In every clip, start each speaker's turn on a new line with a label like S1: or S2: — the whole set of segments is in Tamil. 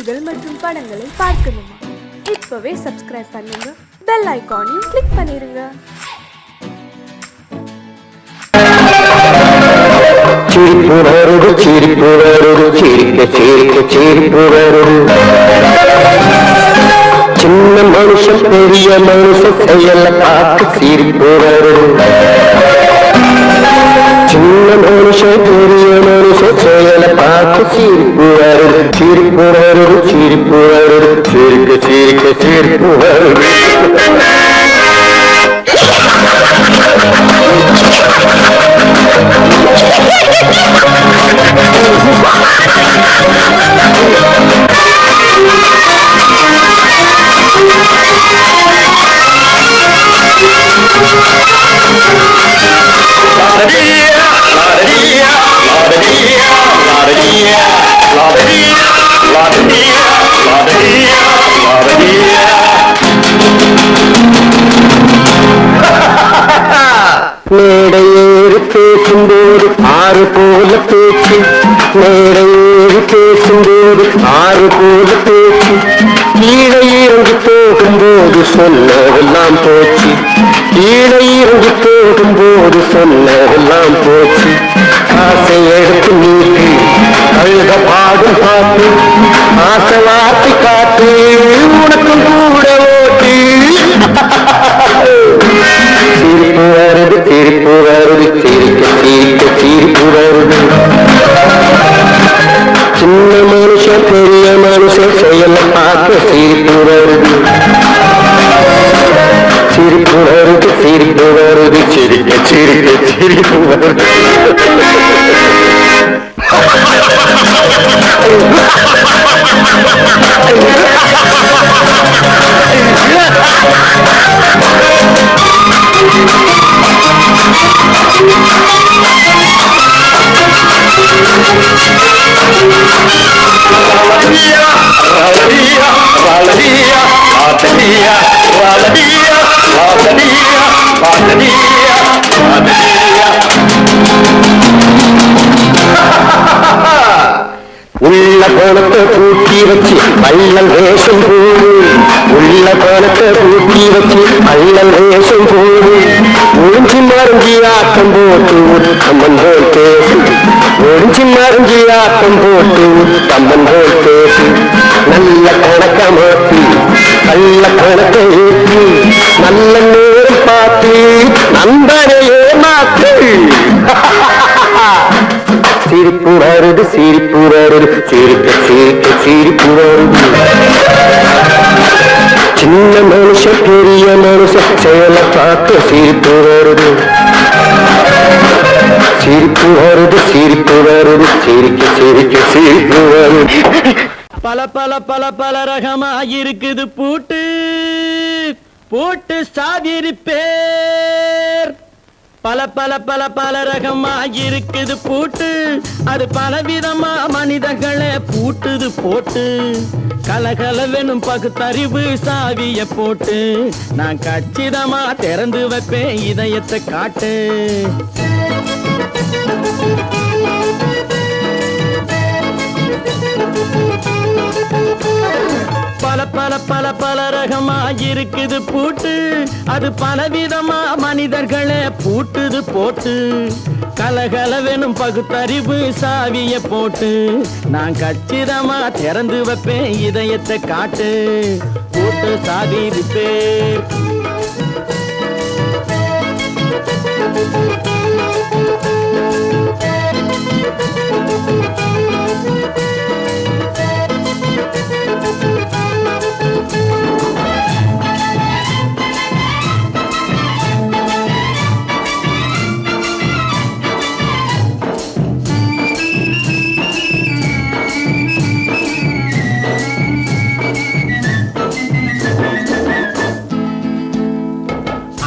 S1: செய்திகள் மற்றும் படங்களை பார்க்கணுமா? இப்பவே சப்ஸ்கிரைப் பண்ணுங்க, பெல் ஐகானையும் கிளிக் பண்ணிருங்க.
S2: சின்ன மனுஷன் பெரிய மனுஷன் செயல பார்த்து சிரிப்பு வரும். சின்ன மனுஷன் பெரிய மனுஷன் செயல பார்த்து சிரிப்பு வரும். சிரிப்பு வரும், சிரிப்பு வரும், சிரிக்க சிரிக்க சிரிப்பு வரும். மேடையேறி பேசும்போது ஆறு போல பேச்சு, மேடையேறி பேசும்போது ஆறு போல பேச்சு, கீழே இறங்கி போகும்போது சொன்னதெல்லாம் போச்சு, கீழே இறங்கி போகும்போது சொன்னதெல்லாம் போச்சு. ஆசை எடுத்து நீட்டு அழுத பாடும் பாட்டு, ஆசை வார்த்தை காட்டு உனக்கும் கூட ஓட்டு. சிரிப்பு வருது, சிரிப்பு வருது, சிரிக்க சிரிக்க சிரிப்பு வருது. சின்ன மனுஷன் பெரிய மனுஷன் செயல பார்க்க சிரிப்பு வருது. சிரிப்பு வருது, சிரிப்பு வருது, சிரிக்க சிரிக்க சிரிப்பு வருது. உள்ள கோலத்தை பூட்டி வச்சு வள்ளல் வேஷம் போடு, உள்ள கோலத்தை பூட்டி வச்சு வள்ளல் வேஷம் போடு. ஒழிஞ்சி மறைஞ்சி ஆட்டம் போட்டு உத்தம்மன் போல் பேசு, ஒழிஞ்சி மறைஞ்சி ஆட்டம் போட்டு உத்தம்மன் போல் பேசு. நல்ல கணக்க மாற்றி நல்ல கணக்க ஏற்றி நல்ல நேரம் பார்த்து நண்பனையே மாற்று. சிரிப்பு வருது, சிரிப்பு வருது, சிரிக்க சிரிக்க சிரிப்பு வருது. சின்ன மனுஷன் பெரிய மனுஷன் செயல பார்த்து சிரிப்பு வருது. சிரிப்பு வருது, சிரிப்பு வருது, சிரிக்க சிரிக்க சிரிப்பு வருது.
S3: பல பல பல பல ரகமா இருக்குது பூட்டு, பூட்டு சாதிரி பேர். பல பல பல பல ரகமா இருக்குது பூட்டு, அது பலவிதமா மனிதர்களை பூட்டுது போட்டு. கலகலவெனும் பகுத்தறிவு சாவிய போட்டு, நான் கச்சிதமா திறந்து வைப்பேன் இதயத்தை காட்டு. பல பல பல பல ரகமா இருக்குது பூட்டு, அது பலவிதமா மனிதர்களை பூட்டுது போட்டு. கலகலவெனும் பகுத்தறிவு சாவிய போட்டு, நான் கச்சிதமா திறந்து வைப்பேன் இதயத்தை காட்டு. பூட்டு சாதி பேர்.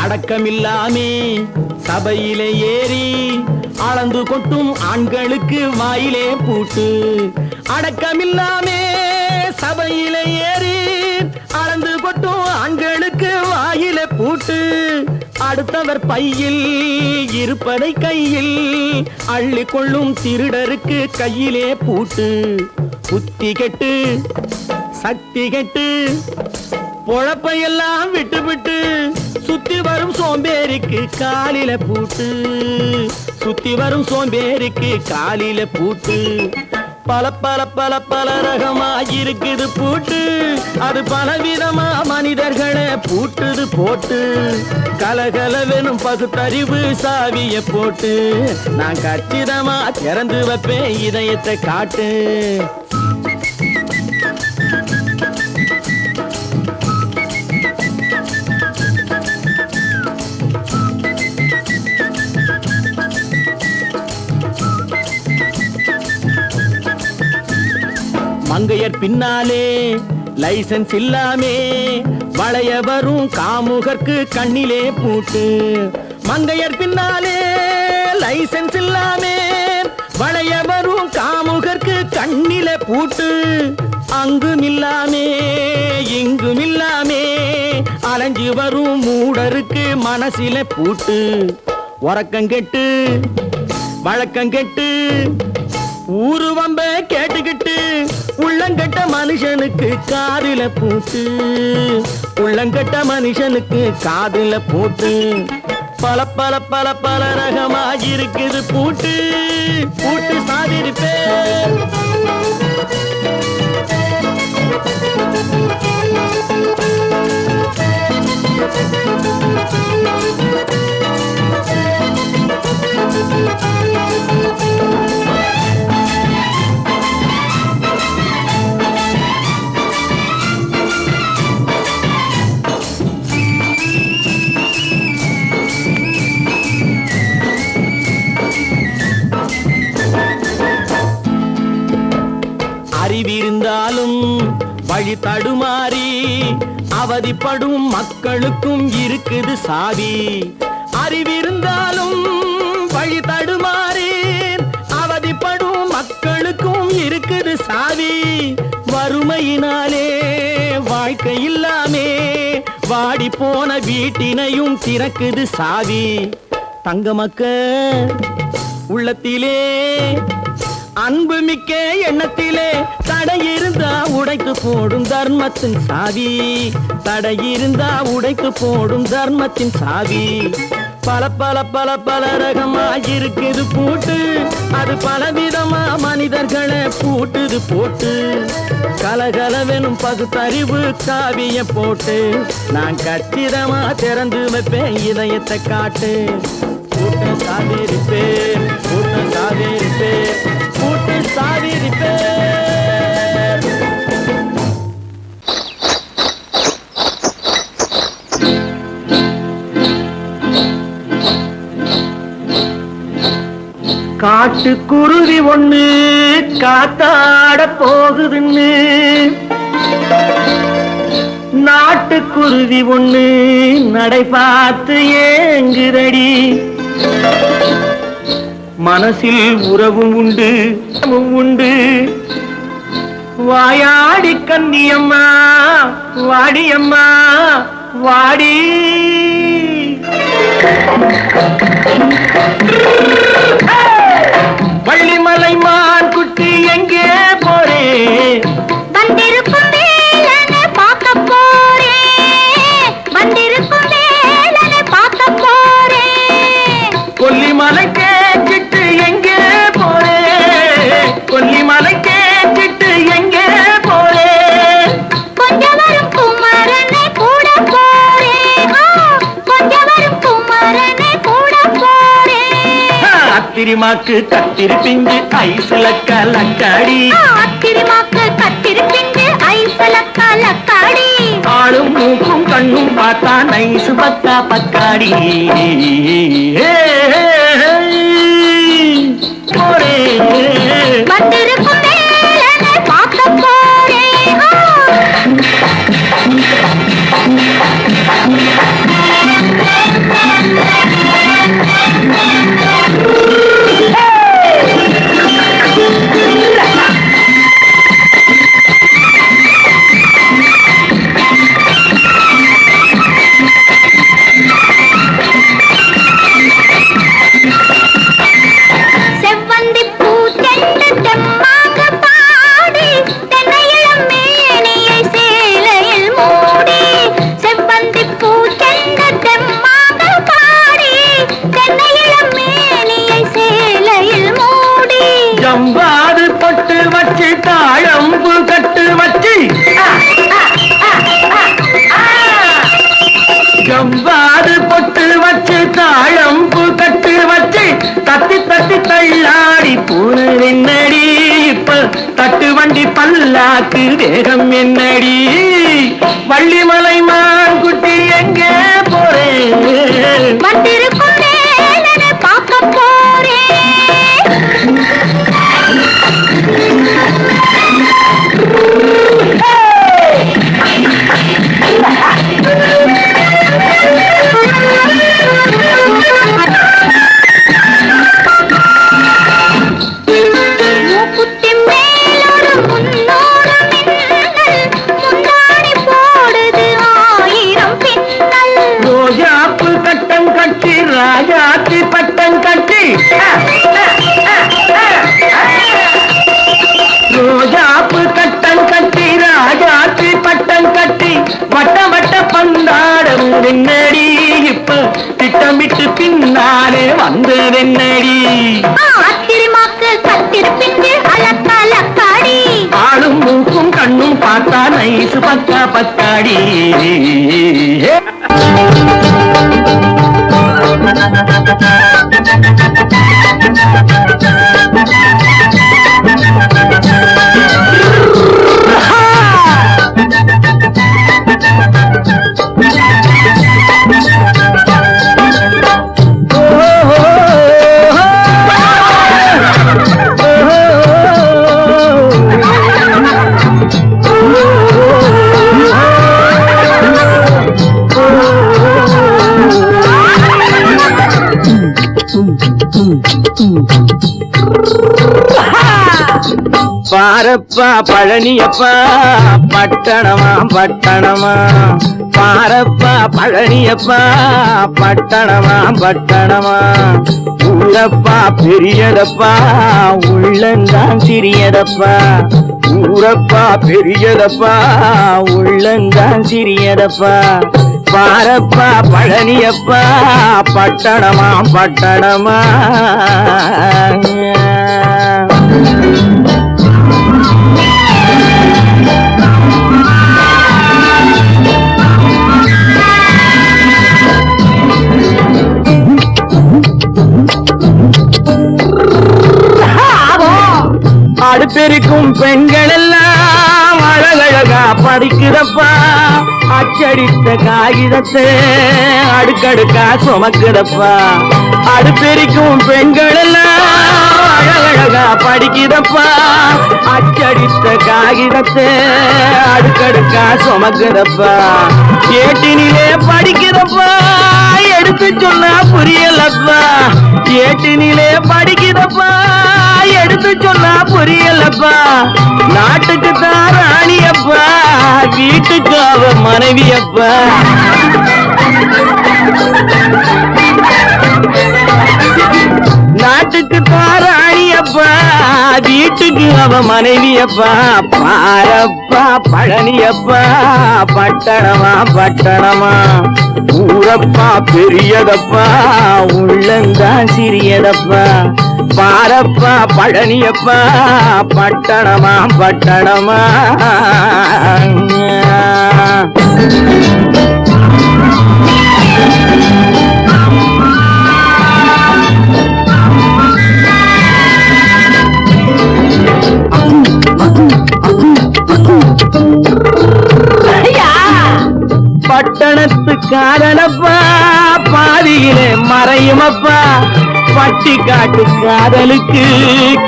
S3: அடக்கமில்லாமே சபையிலே ஏறி அளந்து கொட்டும் ஆண்களுக்கு வாயிலே பூட்டு. அடக்கமில்லாமே சபையிலே ஏறி அளந்து கொட்டும் ஆண்களுக்கு வாயிலே பூட்டு. அடுத்தவர் பையில் இருப்பதை கையில் அள்ளிக்கொள்ளும் திருடருக்கு கையிலே பூட்டு. புத்தி கெட்டு சக்தி கெட்டு பொழப்பையெல்லாம் விட்டு விட்டு சுத்தி வரும் சோம்பேறிக்கு காலில பூட்டு, சுத்தி வரும் சோம்பேறிக்கு காலில பூட்டு. பல பல பல பல ரகமா இருக்குது பூட்டு, அது பலவிதமா மனிதர்களை பூட்டுது போட்டு. கலகலவெனும் பகுத்தறிவு சாவிய போட்டு நான் கச்சிதமா திறந்து வைப்பேன் இதயத்தை காட்டு. மங்கையர் பின்னாலே லைசன்ஸ் இல்லாமே வளைய வரும் காமுகர்க்கு கண்ணிலே பூட்டு. மங்கையர் பின்னாலே லைசன்ஸ் இல்லாமே வளைய வரும் காமுகர்க்கு கண்ணிலே பூட்டு. அங்கும் இல்லாமே இங்கும் இல்லாமே அலைஞ்சு வரும் மூடருக்கு மனசில பூட்டு. உறக்கங்கெட்டு வழக்கங்கெட்டு ஊரு வம்ப கேட்டுக்கிட்டு உள்ளங்கட்ட மனுஷனுக்கு காதில பூட்டு, உள்ளங்கட்ட மனுஷனுக்கு காதில பூட்டு. பல பல பல பல ரகமா இருக்குது பூட்டு, பூட்டு சாதிருப்பேன். அறிவிருந்தாலும் வழி தடுமாறி அவதிப்படும் மக்களுக்கும் இருக்குது சாவி. அறிவிருந்தாலும் வழி தடுமாறி அவதிப்படும் மக்களுக்கும் இருக்குது சாவி. வறுமையினாலே வாழ்க்கை இல்லாமே வாடி போன வீட்டினையும் திறக்குது சாவி. தங்க மக்க உள்ளத்திலே அன்பு மிக்க எண்ணத்திலே தடை இருந்தா உடைத்து போடும் தர்மத்தின் சாவி, தடை இருந்தா உடைத்து போடும் தர்மத்தின் சாவி. பல பல பல பல ரகமா இருக்குது பூட்டு, அது பலவிதமா மனிதர்களை பூட்டுது போட்டு. கலகலவெனும் பகுத்தறிவு காவிய போட்டு நான் கச்சிதமா திறந்து வைப்பேன் இதயத்தை காட்டு. பூட்டு சாதிருப்பேன், பூட்டு சாதிருப்பேன், பூட்டு சாதிருப்பேன். காட்டுக்குருவி ஒண்ணு காத்தாட போகுதுன்னு நாட்டுக்குருவி ஒண்ணு நடை பார்த்து ஏங்குதடி. மனசில் உறவும் உண்டு உண்டு வாயாடி கன்னியம்மா வாடியம்மா வாடி. வள்ளிமலை மான் குட்டி எங்கே போறே?
S4: வந்திருக்கும் வேலனை பார்க்க போறேன், வந்திருக்கும் வேலனை பார்க்க போறேன்.
S3: கொல்லிமலை கேச்சிட்டு எங்கே போறே? கொல்லிமலை கேச்சிட்டு எங்கே போறே?
S4: கொஞ்சம் வரும் குமரனை கூட போறேன், கொஞ்சம் வரும் குமரனை கூட போறேன்.
S3: அத்திரிமாக்கு கத்திரி பிஞ்சு ஐசுல கலக்காடி,
S4: அத்திரிமாக்கு கத்திரி பிஞ்சு ஐசுல கலக்காடி.
S3: ஆளும் மூக்கும் கண்ணும் பார்த்தா நைசு பக்கா பக்காடி. போரே
S4: வந்திருக்கும் வேலனை பார்க்க போறேன்.
S3: உனக்கு தேகம் என்னடி வள்ளிமலை மான் குட்டி எங்கே போறேன்
S4: வந்திருக்கும் வேலனை பார்க்க போறேன் மூக்குத்தி மேலோடு முன்னோடு மின்னல் முந்தாணி போடுது 1000 பின்னல்
S3: ரோஜாப்பு கட்டம் கட்டி ராஜாத்தி பட்டம் கட்டி ரோஜாப்பு கட்டம் கட்டி ராஜாத்தி பட்டம் கட்டி வட்ட வட்ட பந்தாடம் வெண்ணடி இப்ப திட்டமிட்டு பின்னாலே வந்து வெண்ணடி
S4: ஆத்திரமாக்கு கத்திருப்பிண்டு அலக்காடி
S3: ஆளும் மூக்கும் கண்ணும் பார்த்தா நைசு பக்கா பத்தாடி பாரப்பா பழனியப்பா பட்டணமா பட்டணமா பாரப்பா பழனியப்பா பட்டணமா பட்டணமா ஊரப்பா பெரியதப்பா உள்ளந்தான் சிறியதப்பா ஊரப்பா பெரியதப்பா உள்ளந்தான் சிறியதப்பா பாரப்பா பழனியப்பா பட்டணமா பட்டணமா அடுப்பெருக்கும் பெண்கள் எல்லாம் அழகழகா படிக்கிறப்பா அச்சடித்த காகிதத்தை அடுக்கடுக்கா சுமக்குதப்பா அடுப்பெருக்கும் பெண்கள் எல்லாம் அழகழகா படிக்கிறப்பா அச்சடித்த காகிதத்தை அடுக்கடுக்கா சுமக்குதப்பா ஏட்டினிலே படிக்கிறப்பா எடுத்து சொன்னா புரியலப்பா ஏட்டினிலே படிக்கிறப்பா எடுத்து சொன்னா புரியலப்பா நாட்டுக்கு தான் ராணியப்பா வீட்டுக்கு அவ மனைவியப்பா நாட்டுக்கு தான் ராணியப்பா வீட்டுக்கு அவ மனைவியப்பா பாரப்பா பழனியப்பா பட்டணமா பட்டணமா ஊரப்பா பெரியதப்பா உள்ளந்தான் சிறியதப்பா பாரப்பா பழனியப்பா பட்டணமா பட்டணமா பட்டணத்து காதலப்பா பாதியிலே மறையுமப்பா பட்டி காட்டு காதலுக்கு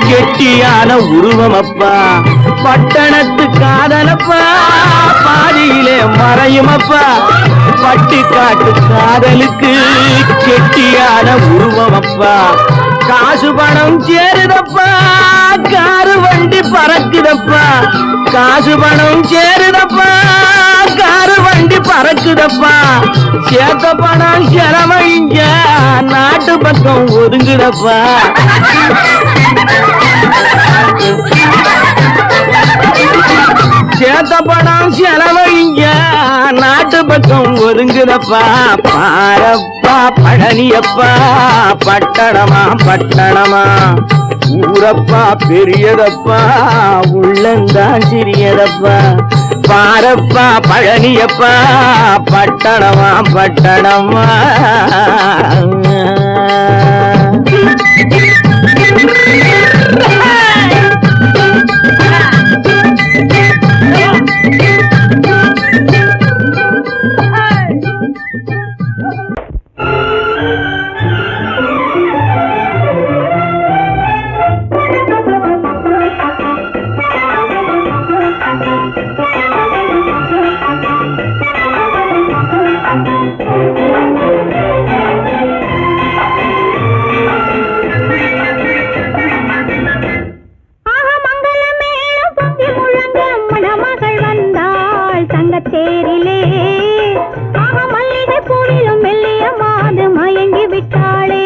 S3: கெட்டியான உருவமப்பா பட்டணத்து காதலப்பா பாதியிலே மறையுமப்பா பட்டி காட்டு காதலுக்கு கெட்டியான உருவமப்பா காசு பணம் சேருதப்பா காரு வண்டி பறக்குதப்பா காசு பணம் சேருதப்பா காரு வண்டி பறக்குதப்பா சேர்த்த பணம் செலவழிங்க நாட்டு பக்கம் ஒதுங்குதப்பா சேர்த்த பணம் செலவழிங்க நாட்டு பக்கம் ஒதுங்குதப்பா பாரப்பா பழனியப்பா பட்டணமா பட்டணமா ஊரப்பா பெரியதப்பா உள்ளந்தான் சிறியதப்பா பாரப்பா பழனியப்பா பட்டணமா பட்டணமா
S4: தங்கத்தேரிலே மல்லிகை பூவிலும் மெல்லிய மாது மயங்கி விட்டாளே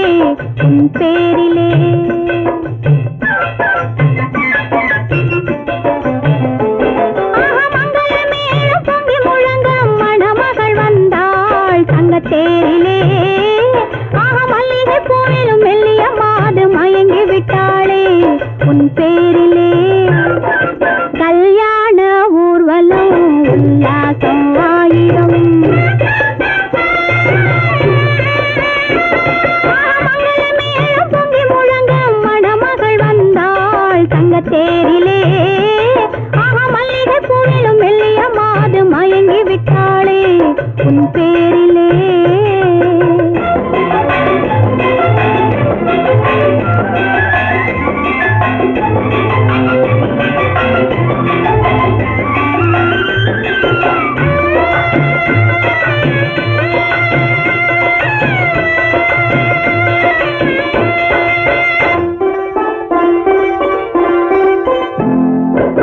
S4: உன் பேரிலே. மங்களமேளம் பொங்கி முழங்க மணமகள் வந்தாள் தங்கத்தேரிலே மல்லிகை பூவிலும் மெல்லிய மாது மயங்கி விட்டாளே உன் பேரிலே. கல்யாண ஊர்வலம் உல்லாசம் ஆயிரம் மங்களமேளம் பொங்கி முழங்க மணமகள் வந்தாள் தங்கத்தேரிலே மல்லிகை பூவிலும் மெல்லிய மாது மயங்கி விட்டாளே உன் பேரிலே.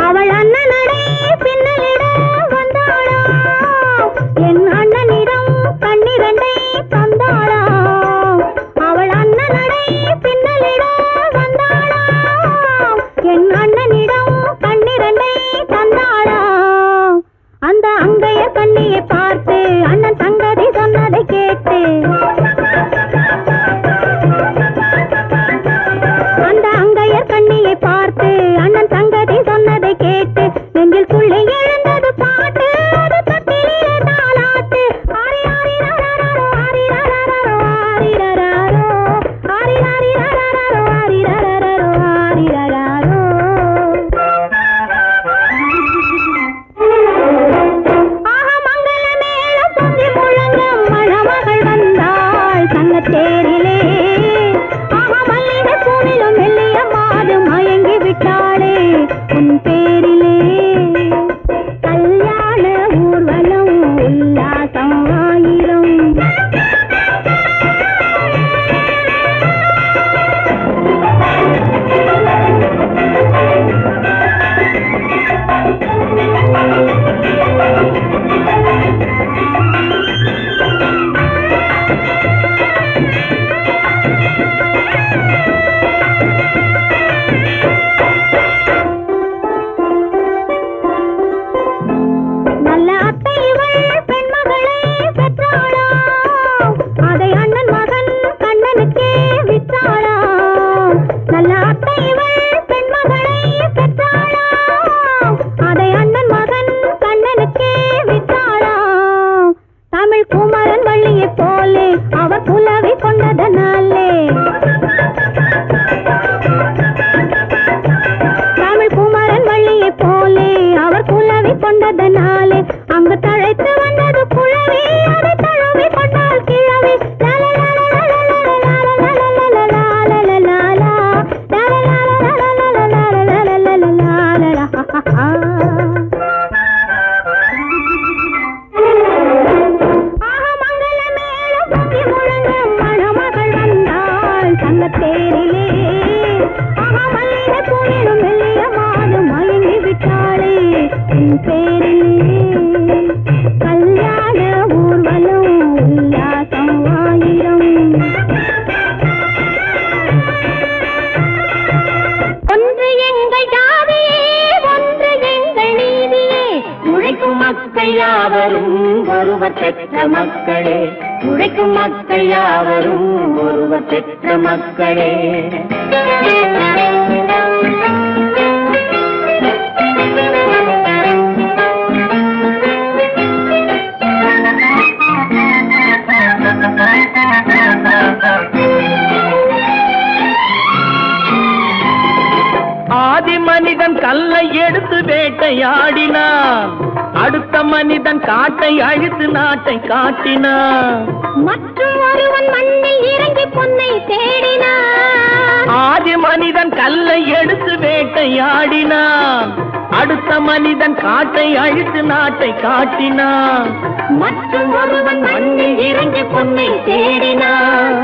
S4: அவள் அண்ணனடை பின்னலிட வந்தாளா என் அண்ணனிடம் கண்ணிரண்டை தந்தாளா. அவள் அண்ணனடை பின்னலிட வந்தாளா என் அண்ணனிடம் கண்ணிரண்டை தந்தாளா. அந்த அங்கைய கண்ணியை பார்த்து அண்ணன் சங்கதி சொன்னதை கேட்டு அந்த அங்கையர் கண்ணியை பார்த்து அண்ணன் சங்கதி சொன்னதை கேட்டு நெஞ்சில் துள்ளி எழுந்தது பாட்டு அது தொட்டிலே தாலாட்டு. ஆரி ஆரி ரரரரோ ஆரி ரரரரோ ஆரி ரரரோ ஆரி ஆரி ரரரரோ ஆரி ரரரரோ ஆரி ரரரோ. மங்களமேளம் பொங்கி முழங்க மணமகள் வந்தாள் தங்கத்தேரிலே மல்லிகை பூவிலும் மெல்லிய மாது மயங்கி விட்டாளே உன் பேரிலே. கல்யாண ஊர்வலம் உல்லாசம் ஆயிரம் நல்ல அத்தை இவள் பெண்மகளை பெற்றாளா அதை அண்ணன் மகன் கண்ணனுக்கே விற்றாளா. நல்ல அத்தை இவள் பெண்மகளை பெற்றாளா அதை அண்ணன் மகன் கண்ணனுக்கே விற்றாளா. தமிழ் குமரன் வள்ளியை போலே அவர் புலவி கொண்டதனாலே தமிழ் குமரன் வள்ளியை போலே அவர் குலவி கொண்டதனாலே அங்கு தழைத்து வந்தது குழவி அதை தழுவி கொண்டால் கிழவி. மங்களமேளம் பொங்கி முழங்க மணமகள் வந்தாள் தங்கத்தேரிலே மல்லிகை பூவிலும் மெல்லிய மாது மயங்கி விட்டாளே உன் பேரிலே. கல்யாண ஊர்வலம் உல்லாசம் ஆயிரம். ஒன்று எங்கள் ஜாதியே ஒன்று எங்கள் நீதியே உழைக்கும் மக்கள் யாவரும் ஒருவர் பெற்ற மக்களே உழைக்கும் மக்கள் யாவரும் ஒருவர் பெற்ற மக்களே.
S3: ஆதி மனிதன் கல்லை எடுத்து வேட்டையாடினான் அடுத்த மனிதன் காட்டை அழித்து நாட்டை காட்டினான்.
S4: மற்றும் ஒருவன் மண்ணில் இறங்கி பொன்னை தேடினான்.
S3: ஆதி மனிதன் கல்லை எடுத்து வேட்டையாடினான் அடுத்த மனிதன் காட்டை அழித்து நாட்டை காட்டினான்.
S4: மற்றும் ஒருவன் மண்ணில் இறங்கி பொன்னை தேடினான்.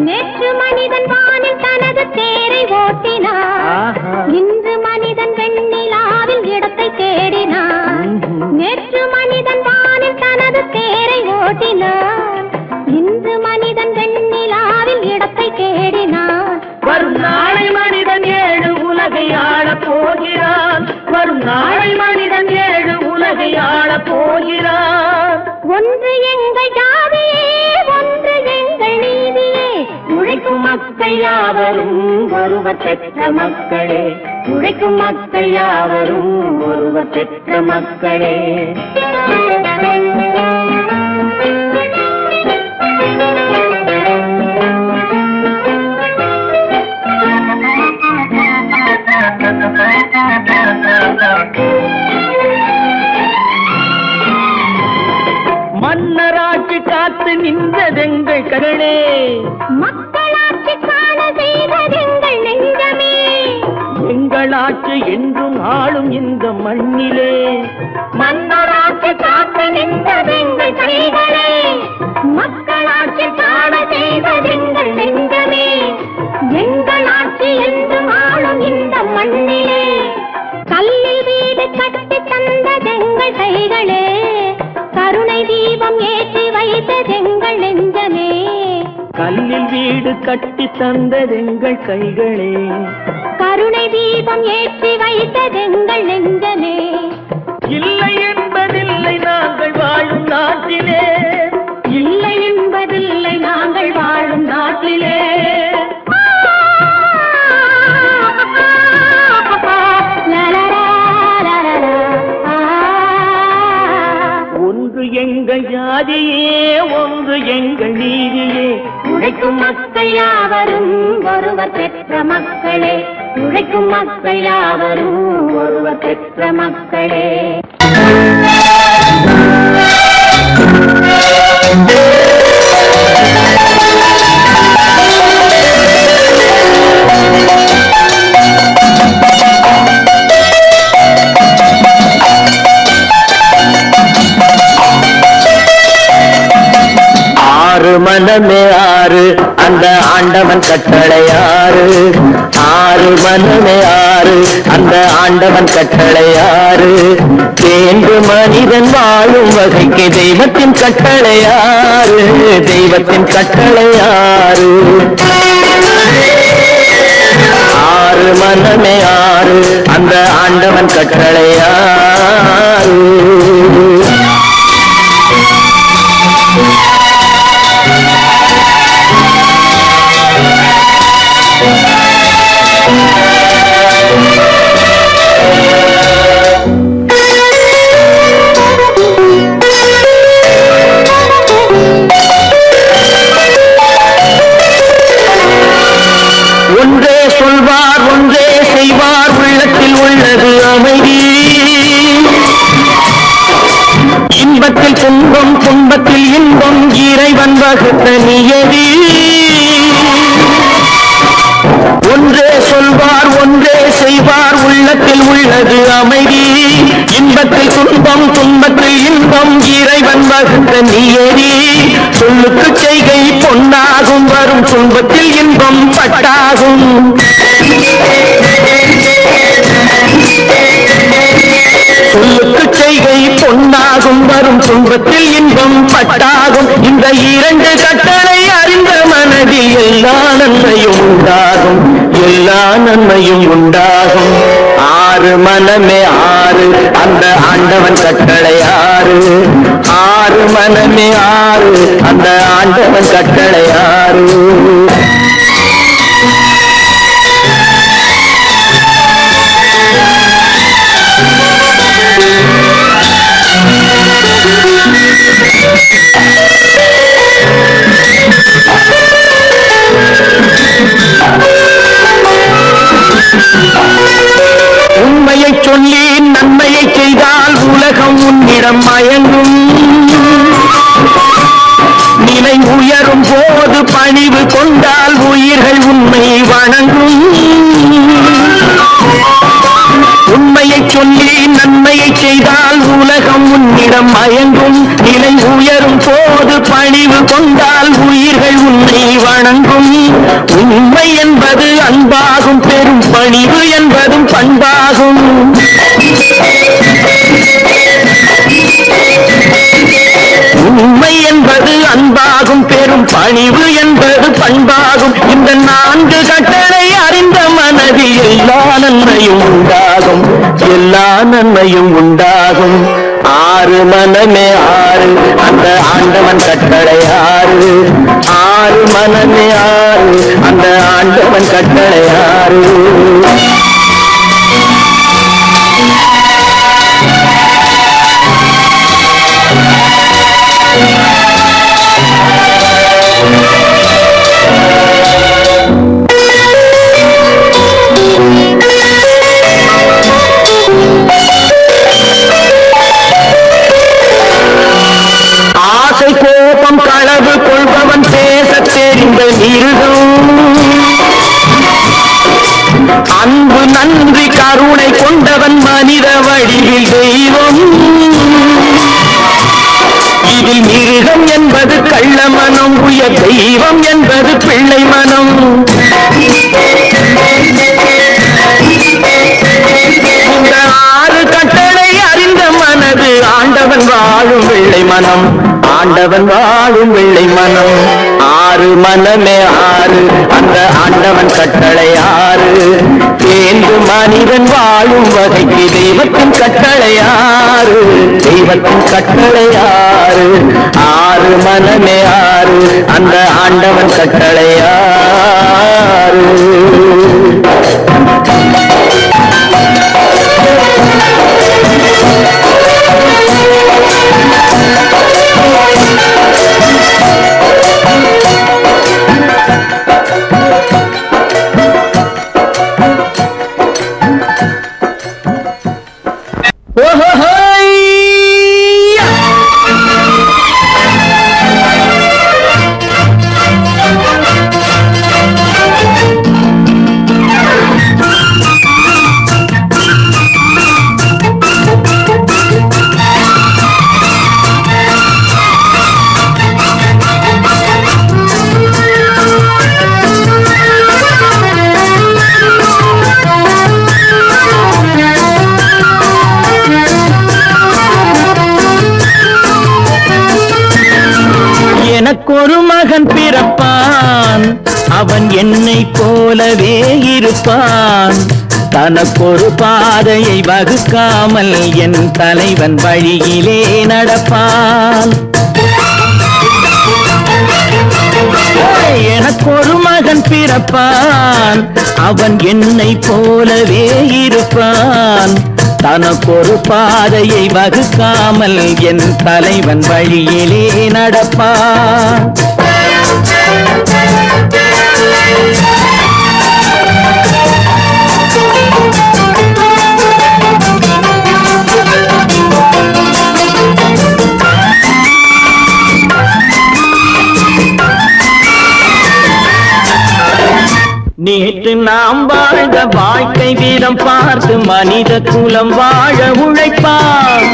S4: நேற்று மனிதன் வானில் தனது தேரை ஓட்டினான். இன்று மனிதன் வெண்ணிலாவில் இடத்தை தேடினான். நேற்று மனிதன் ஓட்டினான். இன்று மனிதன் வெண்ணிலாவில் இடத்தை தேடினான்.
S3: வரும் நாளை மனிதன் 7 உலகை ஆளப் போகிறான். வரும் நாளை மனிதன் 7 உலகை ஆளப் போகிறான்.
S4: ஒன்று எங்கள் ஜாதியே, ஒன்று எங்கள் நீதியே.
S3: உழைக்கும் மக்கள் யாவரும் ஒருவர் பெற்ற மக்களே. உழைக்கும் மக்கள் யாவரும் ஒருவர் பெற்ற மக்களே. மன்னராட்சி காத்து நின்றதெங்கள் கருணே.
S4: மக்களாட்சி காண செய்ததெங்கள் நெஞ்சமே.
S3: எங்களாட்சி என்றும் ஆளும் இந்த மண்ணிலே.
S4: மன்னராட்சி காத்து நின்றதெங்கள் கைகளே. மக்களாட்சி காண செய்ததெங்கள் நெஞ்சமே. எங்களாட்சி என்றும் ஆளும் இந்த மண்ணிலே. கல்லில் வீடு கட்டி தந்ததெங்கள் கைகளே. கருணை தீபம் ஏற்றி வைத்ததெங்கள் நெஞ்சமே.
S3: கல்லில் வீடு கட்டி தந்ததெங்கள் கைகளே.
S4: கருணை தீபம் ஏற்றி வைத்ததெங்கள் நெஞ்சமே.
S3: இல்லை என்பதில்லை நாங்கள் வாழும் நாட்டிலே.
S4: இல்லை என்பதில்லை நாங்கள் வாழும் நாட்டிலே.
S3: ஒன்று எங்கள் ஜாதியே, ஒன்று எங்கள் நீதியே.
S4: உழைக்கும் மக்கள் யாவரும் ஒருவர் பெற்ற மக்களே. உழைக்கும் மக்கள் யாவரும் ஒருவர் பெற்ற மக்களே.
S2: மனமே ஆறு அந்த ஆண்டவன் கட்டளையாறு. 6 மனமே ஆறு அந்த ஆண்டவன் கட்டளையாறு. தேர்ந்து மனிதன் வாழும் வகைக்கு தெய்வத்தின் கட்டளையாறு. தெய்வத்தின் கட்டளையாறு. 6 மனமே ஆறு அந்த ஆண்டவன் கட்டளையாறு. ஒன்றே சொல்வார் ஒன்றே செய்வார், உள்ளத்தில் உள்ளது அமைதி. இன்பத்தில் துன்பம் துன்பத்தில் இன்பம், இறைவன் வகுத்த நியதி. ஒன்றே சொல்வார் ஒன்றே செய்வார், உள்ளத்தில் உள்ளது அமைதி. இன்பத்தில் துன்பம் துன்பத்தில் இன்பம், இறைவன் வகுத்த நியதி. சொல்லுக்கு செய்கை பொன்னாகும், வரும் துன்பத்தில் இன்பம் பட்டாகும். சொல்லுக்கு செய்கை பொன்னாகும், வரும் துன்பத்தில் இன்பம் பட்டாகும். இந்த 2 கட்டளை அறிந்த மனதில் எல்லா நன்மையும் உண்டாகும். எல்லா நன்மையும் உண்டாகும். 6 மனமே ஆறு அந்த ஆண்டவன் கட்டளையாறு. 6 மனமே ஆறு அந்த ஆண்டவன் கட்டளையாறு. உண்மையை சொல்லி நன்மையை செய்தால் உலகம் உன்னிடம் மயங்கும். நிலை உயரும் போது பணிவு கொண்டால் உயிர்கள் உண்மை வணங்கும். உண்மையை சொல்லி நன்மையை செய்தால் உலகம் உன்னிடம் மயங்கும். நிலை உயரும் போது பணிவு கொண்டால் உயிர்கள் உன்னை வணங்கும். உண்மை என்பது அன்பாகும், பெரும் பணிவு என்பதும் பண்பாகும். உண்மை என்பது அன்பாகும், பெரும் பணிவு என்பது பண்பாகும். இந்த 4 கட்டளை அறிந்த மனதில் எல்லா நன்மையும் உண்டாகும், எல்லா நன்மையும் உண்டாகும். 6 மனமே 6 அந்த ஆண்டவன் கட்டளை 6. 6 மனமே 6 அந்த ஆண்டவன் கட்டளை 6. கோபம் களவு கொள்பவன் பேச தெரிந்த மிருகம், அன்பு நன்றி கருணை கொண்டவன் மனித வடிவில் தெய்வம். இதில் மிருகம் என்பது கள்ள மனம், உயர் தெய்வம் என்பது பிள்ளை மனம். இந்த 6 கட்டளை அறிந்த மனது ஆண்டவன் வாழும் வெள்ளை மனம், ஆண்டவன் வாழும் வெள்ளை மனம். 6 மனமே 6 அந்த ஆண்டவன் கட்டளை 6. தேர்ந்து மனிதன் வாழும் வகைக்கு தெய்வத்தின் கட்டளை 6, தெய்வத்தின் கட்டளை 6. 6 மனமே 6 அந்த ஆண்டவன் கட்டளை 6. எனக்கொரு மகன் பிறப்பான், அவன் என்னை போலவே இருப்பான். தனக்கொரு பாதையை வகுக்காமல் என் தலைவன் வழியிலே நடப்பான். எனக்கொரு மகன் பிறப்பான், அவன் என்னை போலவே இருப்பான். தனக்கொரு பாதையை வகுக்காமல் என் தலைவன் வழியிலே நடப்பான். நேற்று நாம் வாழ்ந்த வாழ்க்கை வீதம் பார்த்து மனித குலம் வாழ உழைப்பான்.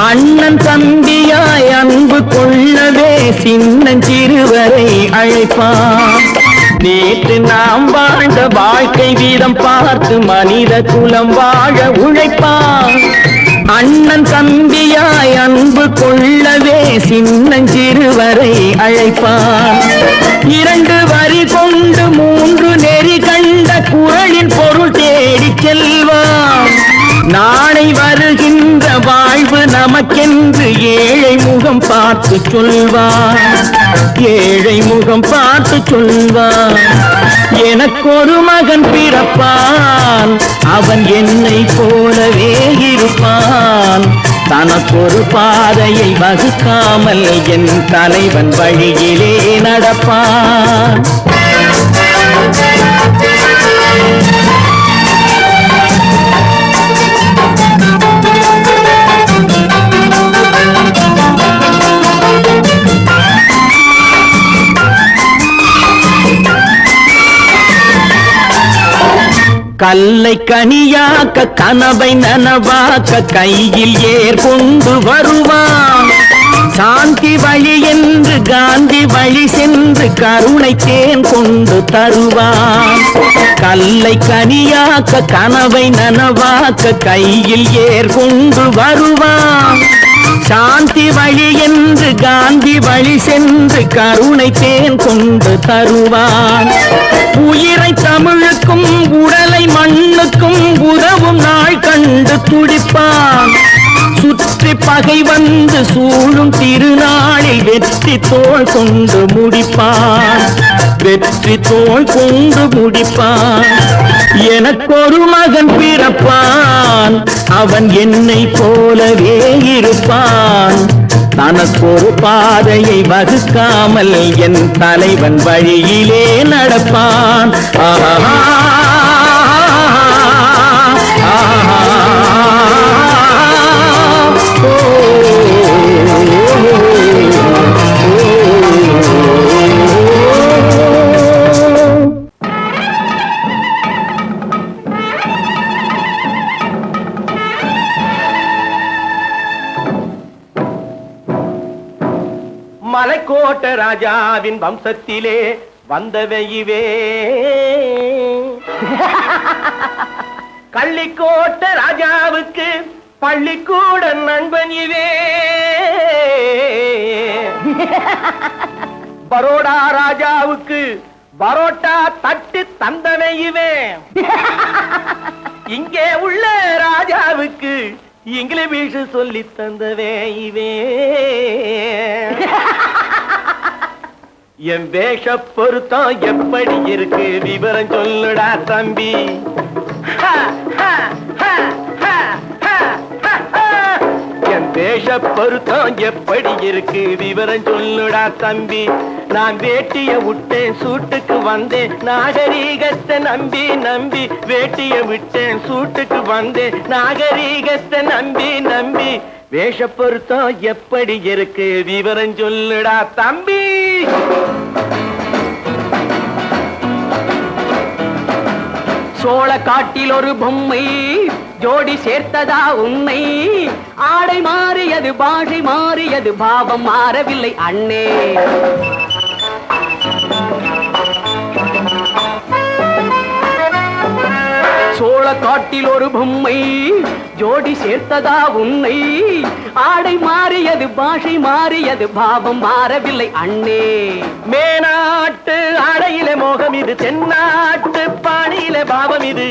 S2: அண்ணன் தம்பியாய் அன்பு கொள்ளவே சின்னஞ்சிறுவரை அழைப்பான். நேற்று நாம் வாழ்ந்த வாழ்க்கை வீதம் பார்த்து மனித குலம் வாழ உழைப்பான். அண்ணன் தம்பியாய் அன்பு கொள்ளவே சின்னஞ்சிறுவரை அழைப்பான். 2 வரி கொண்டு 3 நெறி கண்ட குறளின் பொருள் தேடிச் செல்வான். நாளை வருகின்ற வாழ்வு நமக்கென்று ஏழை முகம் பார்த்து சொல்வான், ஏழை முகம் பார்த்து சொல்வான். எனக்கொரு மகன் பிறப்பான், அவன் என்னை போலவே இருப்பான். தனக்கொரு பாதையை வகுக்காமல் என் தலைவன் வழியிலே நடப்பான். கல்லை கனியாக்க கனவை நனவாக்க கையில் ஏர் கொண்டு வருவான்.
S3: சாந்தி வழி என்று காந்தி வழி சென்று கருணை தேன் கொண்டு தருவான். கல்லை கனியாக்க கனவை நனவாக்க கையில் ஏர் கொண்டு வருவான். சாந்தி வழி என்று காந்தி வழி சென்று கருணை தேன் கொண்டு தருவான். உயிரை தமிழுக்கும் உடலை மண்ணுக்கும் உதவும் நாள் கண்டு துடிப்பான். சுற்றி பகை வந்து சூழும் திருநாளில் வெற்றி தோள் கொண்டு முடிப்பான். வெற்றி தோள் கொண்டு முடிப்பான். எனக்கொரு மகன் பிறப்பான், அவன் என்னை போலவே இருப்பான். தனக்கொரு பாதையை வகுக்காமல் என் தலைவன் வழியிலே நடப்பான். ஆஹா மலைக்கோட்ட ராஜாவின் வம்சத்திலே வந்தவையுவே. கள்ளிக்கோட்ட ராஜாவுக்கு பள்ளிக்கூட நண்பன் இவே. பரோடா ராஜாவுக்கு பரோட்டா தட்டு தந்தனையுவே. இங்கே உள்ள ராஜாவுக்கு இங்கிலீஷ் சொல்லி தந்தவே இவே. என் வேஷ பொருத்தம் எப்படி இருக்கு விவரம் சொல்லுடா தம்பி. என் வேஷ பொருத்தம் எப்படி இருக்கு விவரம் சொல்லுடா தம்பி. நான் வேட்டிய விட்டேன் சூட்டுக்கு வந்தேன் நாகரீகத்தை நம்பி நம்பி. வேட்டிய விட்டேன் சூட்டுக்கு வந்தேன் நாகரீகத்தை நம்பி நம்பி. வேஷ பொருத்தம் எப்படி இருக்கு விவரம் சொல்லுடா தம்பி. சோழ காட்டில் ஒரு பொம்மை ஜோடி சேர்த்ததா உண்மை. ஆடை மாறியது பாஷை மாறியது பாவம் மாறவில்லை அண்ணே. சோழ காட்டில் ஒரு பொம்மை ஜோடி சேர்த்ததா உன்னை. ஆடை மாறியது பாஷை மாறியது பாவம் மாறவில்லை அண்ணே. மேனாட்டு ஆடையில மோகம் இது, தென்னாட்டு பாணியில பாவம் இது.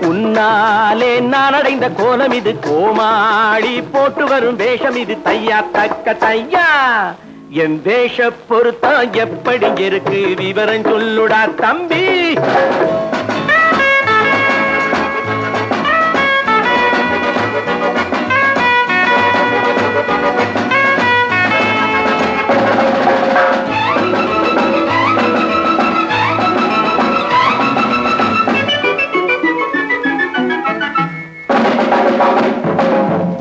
S3: உன்னாலே நான் அடைந்த கோலம் இது, கோமாளி போட்டு வரும் வேஷம் இது. தையா தக்க தையா என் வேஷ பொருத்தம் எப்படி இருக்கு விவரம் சொல்லுடா தம்பி.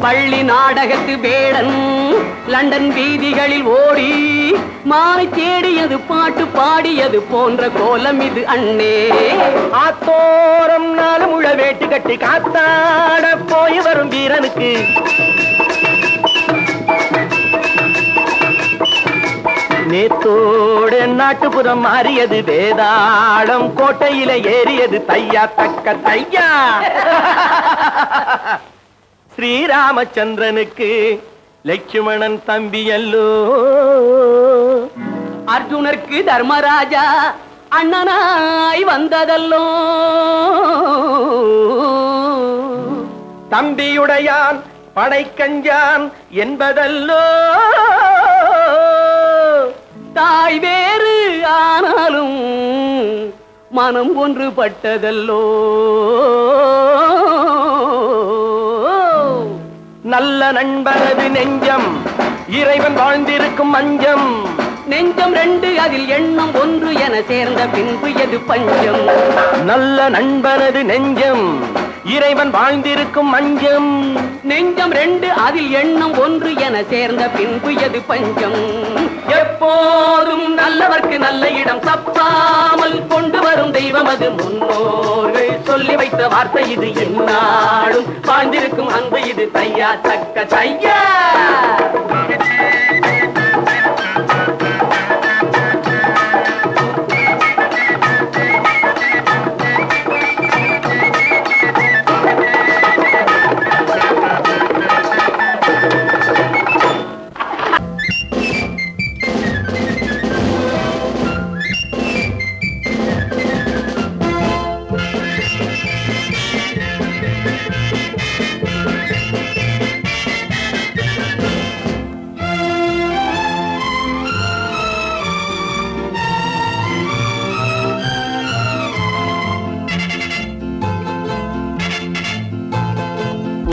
S3: பள்ளி நாடகத்து வேடன் லண்டன் வீதிகளில் ஓடி மாலை தேடியது பாட்டு பாடியது போன்ற கோலம் இது அண்ணே. ஆத்தோரம் நாலு முழ வேட்டு கட்டி காத்தாட போய் வரும் வீரனுக்கு நேத்தோட நாட்டுப்புறம் மாறியது. வேதாளம் கோட்டையில ஏறியது. தையா தக்க தையா ஸ்ரீராமச்சந்திரனுக்கு லட்சுமணன் தம்பி அல்லோ. அர்ஜுனருக்கு தர்மராஜா அண்ணனாய் வந்ததல்லோ. தம்பியுடையான் படைக்கஞ்சான் என்பதல்லோ. தாய் வேறு ஆனாலும் மனம் ஒன்றுபட்டதல்லோ. நல்ல நண்பனது நெஞ்சம் இறைவன் வாழ்ந்திருக்கும் மஞ்சம். நெஞ்சம் ரெண்டு அதில் எண்ணம் ஒன்று என சேர்ந்த பின்பு எது பஞ்சம். நல்ல நண்பனது நெஞ்சம் இறைவன் வாழ்ந்திருக்கும் மஞ்சம்.
S5: நெஞ்சம் 2 அதில் எண்ணம் 1 என சேர்ந்த பின்பு எது பஞ்சம்?
S3: எப்போதும் நல்லவர்க்கு நல்ல இடம் தப்பாமல் கொண்டு வரும் தெய்வம் அது. முன்னோர்கள் சொல்லி வைத்த வார்த்தை இது. என்னாலும் வாழ்ந்திருக்கும் அன்பு இது. தையா தக்க தையா.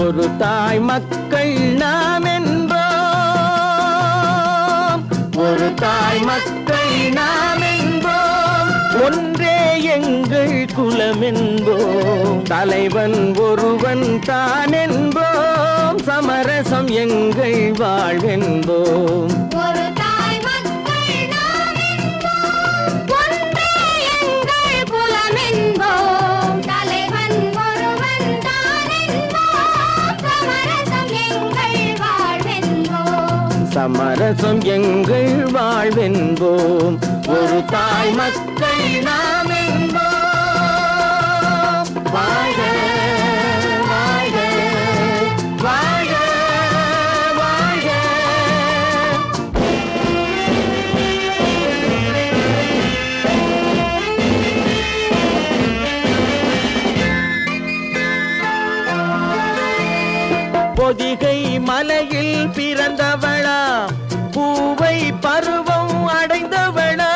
S3: ஒரு தாய் மக்கள் நாம் என்போம். ஒரு தாய் மக்கள் நாம் என்போம். ஒன்றே எங்கள் குலம் என்போம். தலைவன் ஒருவன் தான் என்போம். சமரசம் எங்கள் வாழ்வென்போம்.
S4: ஒரு தாய் மக்கள் நாம் என்போம். ஒன்றே எங்கள் குலம் என்போம். தலைவன் ஒருவன் தான் என்போம். சமரசம் எங்கள் வாழ்வென்போம்.
S3: சமரசம் எங்கள் வாழ்வென்போம். ஒரு தாய் மக்கள் நாம் என்போம். வாழ்க வாழ்க வாழ்க வாழ்க. பொதிகை மலையில் பிறந்தவளா, பூவை பருவம் அடைந்தவளா.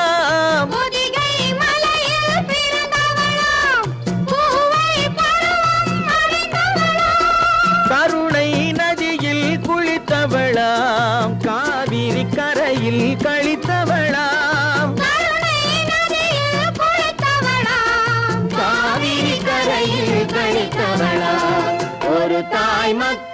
S4: பொதிகை மலையில் பிறந்தவளாம். பூவை பருவம் அடைந்தவளாம்.
S3: கருணை நதியில் குளித்தவளாம். காவிரி கரையில் கழித்தவளாம்.
S4: கருணை நதியில் குளித்தவளாம்.
S3: காவிரி கரையில் கழித்தவளாம். ஒரு தாய் மக்கள்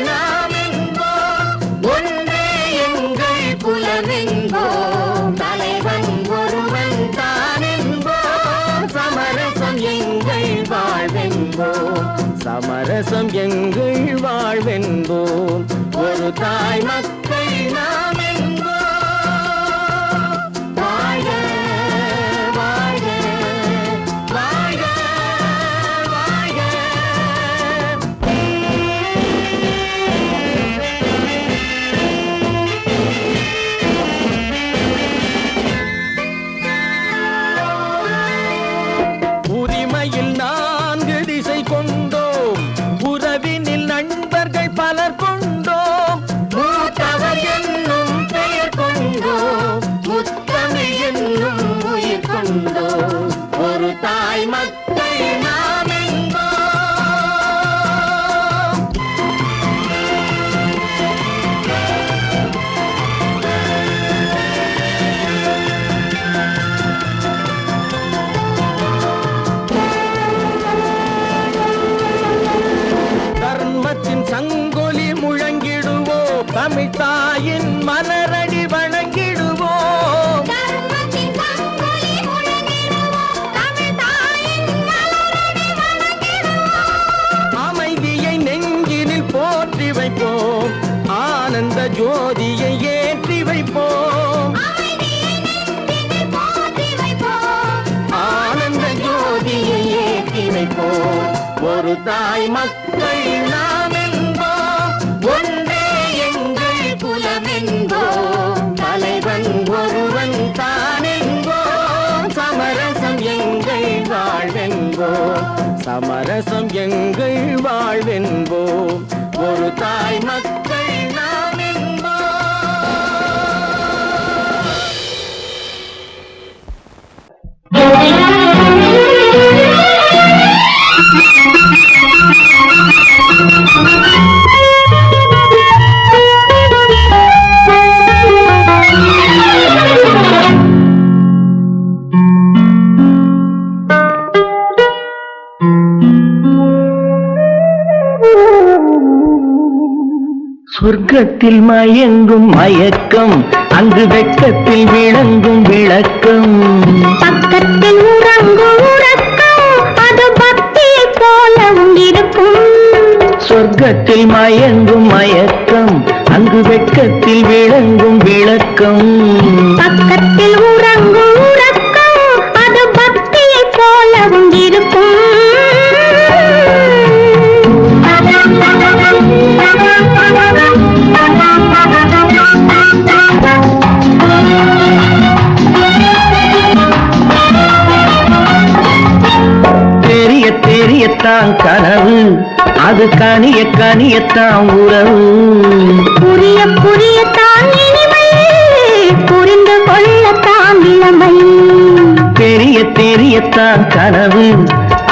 S3: நாம் என்போம். ஒன்றே எங்கள் குலம் என்போம். தலைவன் ஒருவன் தான் என்போம். சமரசம் எங்கள் வாழ்வென்போம். சமரசம் எங்கள் வாழ்வென்போம். ஒரு தாய் மக்கள் நாம் என்போம். வாழ்க வாழ்க வாழ்க வாழ்க. உரிமையில் 4 திசை கொண்டோம். உறவினில் நண்பர்கள் பலர் கொண்டோம். மூத்தவர் என்னும் பெயர் கொண்டோம். முத்தமிழ் என்னும் உயிர் கொண்டோம். ஒரு தாய் மக்கள் நாம் என்போம். தர்மத்தின் சங்கொலி முழங்கிடுவோம். தமிழ் தாயின் மலரடி வணங்கிடுவோம்.
S4: தர்மத்தின் சங்கொலி முழங்கிடுவோம். தமிழ் தாயின் மலரடி வணங்கிடுவோம்.
S3: அமைதியை நெஞ்சினில் போற்றி வைப்போம். ஆனந்த ஜோதியை ஏற்றி வைப்போம்.
S4: அமைதியை நெஞ்சினில் போற்றி வைப்போம்.
S3: ஆனந்த ஜோதியை ஏற்றி வைப்போம். ஒரு தாய் மக்கள் நாம் என்போம். ஒன்றே எங்கள் குலம் என்போம். தலைவன் ஒருவன் தான் என்போம். சமரசம் எங்கள் வாழ்வென்போம். சமரசம் எங்கள் வாழ்வென்போம். ஒரு தாய் மக்கள் நாம் என்போம். சொர்க்கத்தில் மயங்கும் மயக்கம் அங்கு வெட்கத்தில் விளங்கும் விளக்கம்
S4: பக்கத்தில் உறங்கும் உறக்கம் அது பக்தியை போலவும் இருக்கும்
S3: சொர்க்கத்தில் மயங்கும் மயக்கம் அங்கு வெட்கத்தில் விளங்கும் விளக்கம்
S4: பக்கத்தில் உறங்கும் உறக்கம் அது பக்தியை போலவும் இருக்கும்
S3: தெரிய தெரியத்தான் கனவு அது கனிய கனியத்தான் உறவு
S4: புரிய புரியத்தான் இனிமை புரிந்து கொள்ளத்தான் இளமை
S3: தெரிய தெரியத்தான் கனவு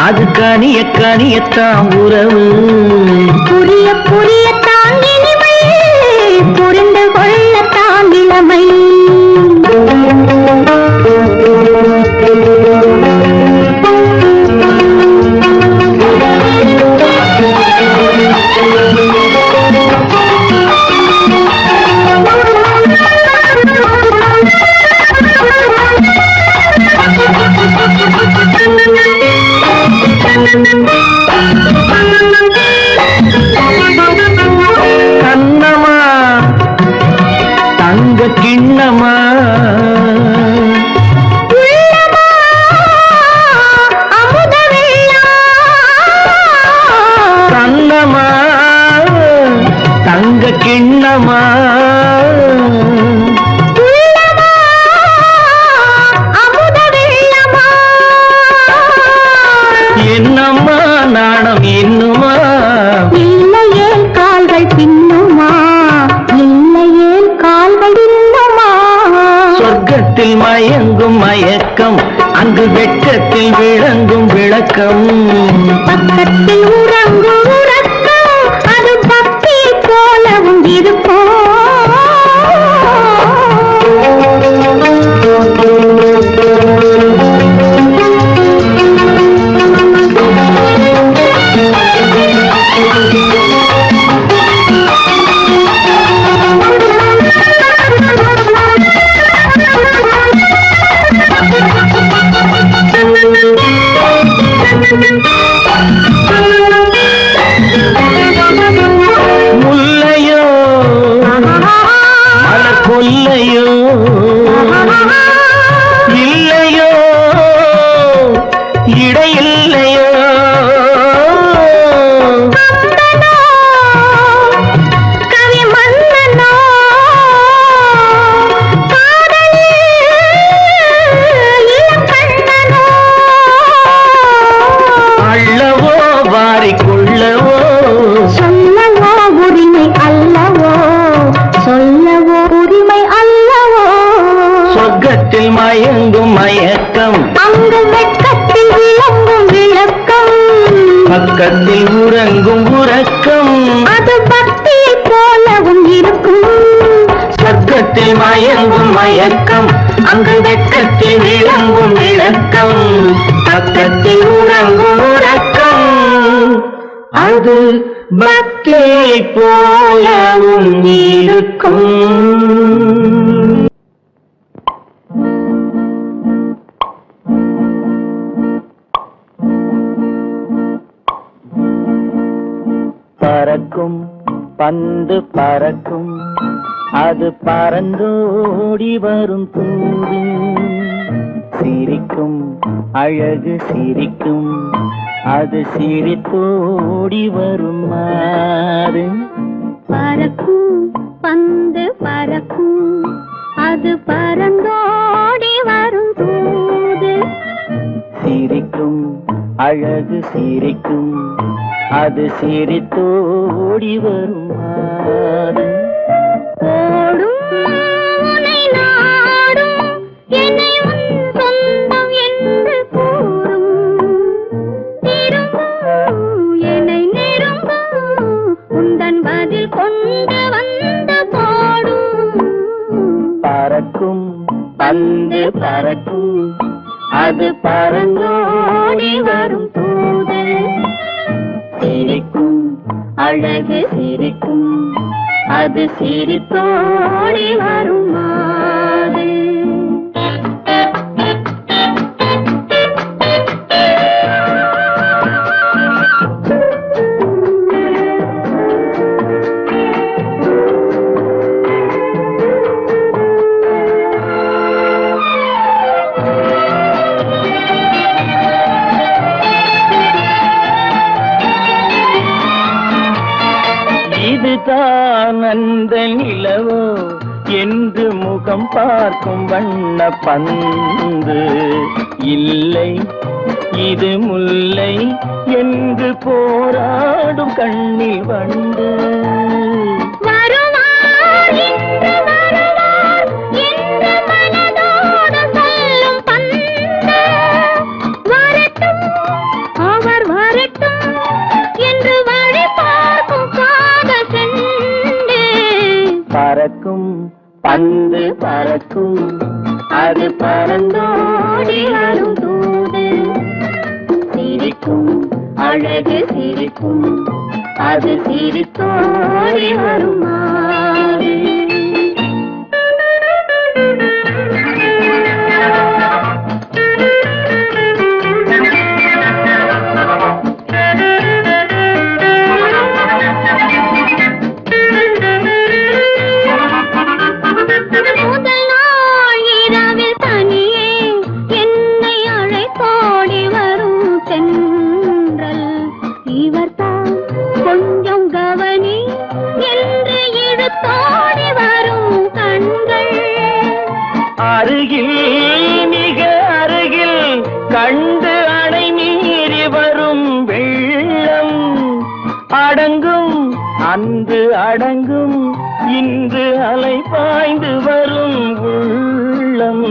S3: அது கனிய கனியத்தான் உறவு
S4: புரிய புரியத்தான் இனிமை புரிந்து கொள்ளத்தான் இளமை
S3: கண்ணமா தங்க கிண்ணமா கண்ணமா தங்க கிண்ணமா என்னம்மா நாணம் இன்னுமா
S4: இல்லையே கால்கள் பின்னுமா இல்லையே கால்கள் இன்னுமா
S3: சொர்க்கத்தில் மயங்கும் மயக்கம் அங்கு வெட்கத்தில் விளங்கும் விளக்கம்
S4: பக்கத்தில் உறங்கும் உறக்கம் அது பக்தியை போலவும் இருக்கும்
S3: முல்லையோ மலர் கொல்லையோ இல்லையோ இடையில்லையோ
S4: கவி மன்னனோ காதலில் இளங்கண்ணனோ
S3: அள்ளவோ வாரிக்கொள்ளவோ
S4: சொல்லவோ உரிமை அல்லவோ சொல்லவோ உரிமை அல்லவோ
S3: சொர்க்கத்தில் மயங்கும் மயக்கம்
S4: அங்கு வெட்கத்தில் விளங்கும் விளக்கம்
S3: பக்கத்தில் உறங்கும் உறக்கம்
S4: அது பக்தியை போலவும் இருக்கும்
S3: சொர்க்கத்தில் மயங்கும் மயக்கம் அங்கு வெட்கத்தில் விளங்கும் விளக்கம் பக்கத்தில் உறங்கும் உறக்கம் அது பக்தியை போலவும் இருக்கும் பறக்கும் பந்து பறக்கும் அது பறந்தோடி வரும் தூது சிரிக்கும் அழகு சிரிக்கும் அது சிரித்தோடி வரும் மாறு
S4: பறக்கும் பந்து பறக்கும் அது பறந்தோடி வரும் தூது
S3: சிரிக்கும் அழகு சிரிக்கும் அது சிரித்தோடி வரும் மாறு
S4: ஓடும் உன்னை நாடும் என்னை உன் சொந்தம் என்று கூறும் திரும்பும் என்னை நெருங்கும் உந்தன் பதில் கொண்டு வந்து போடும்
S3: பறக்கும் பந்து பறக்கும் அது பறந்தோடி வரும் தூது சிரிக்கும் அழகு சிரிக்கும்
S4: அது சிரித்தோடி வரும் மாது.
S3: இதுதான் அந்த நிலவோ என்று முகம் பார்க்கும் வண்ண பந்து, இல்லை இது முல்லை என்று போராடும் கண்ணில் வண்டு. பறக்கும் பந்து பறக்கும், அது பறந்தோடி வரும் தூது. சிரிக்கும் அழகு சிரிக்கும், அது சிரித்தோடி வரும் மாறு. அருகில் மிக அருகில் கண்டு அணை மீறி வரும் வெள்ளம் அடங்கும், அன்று அடங்கும், இன்று அலை பாய்ந்து வரும் உள்ளம்.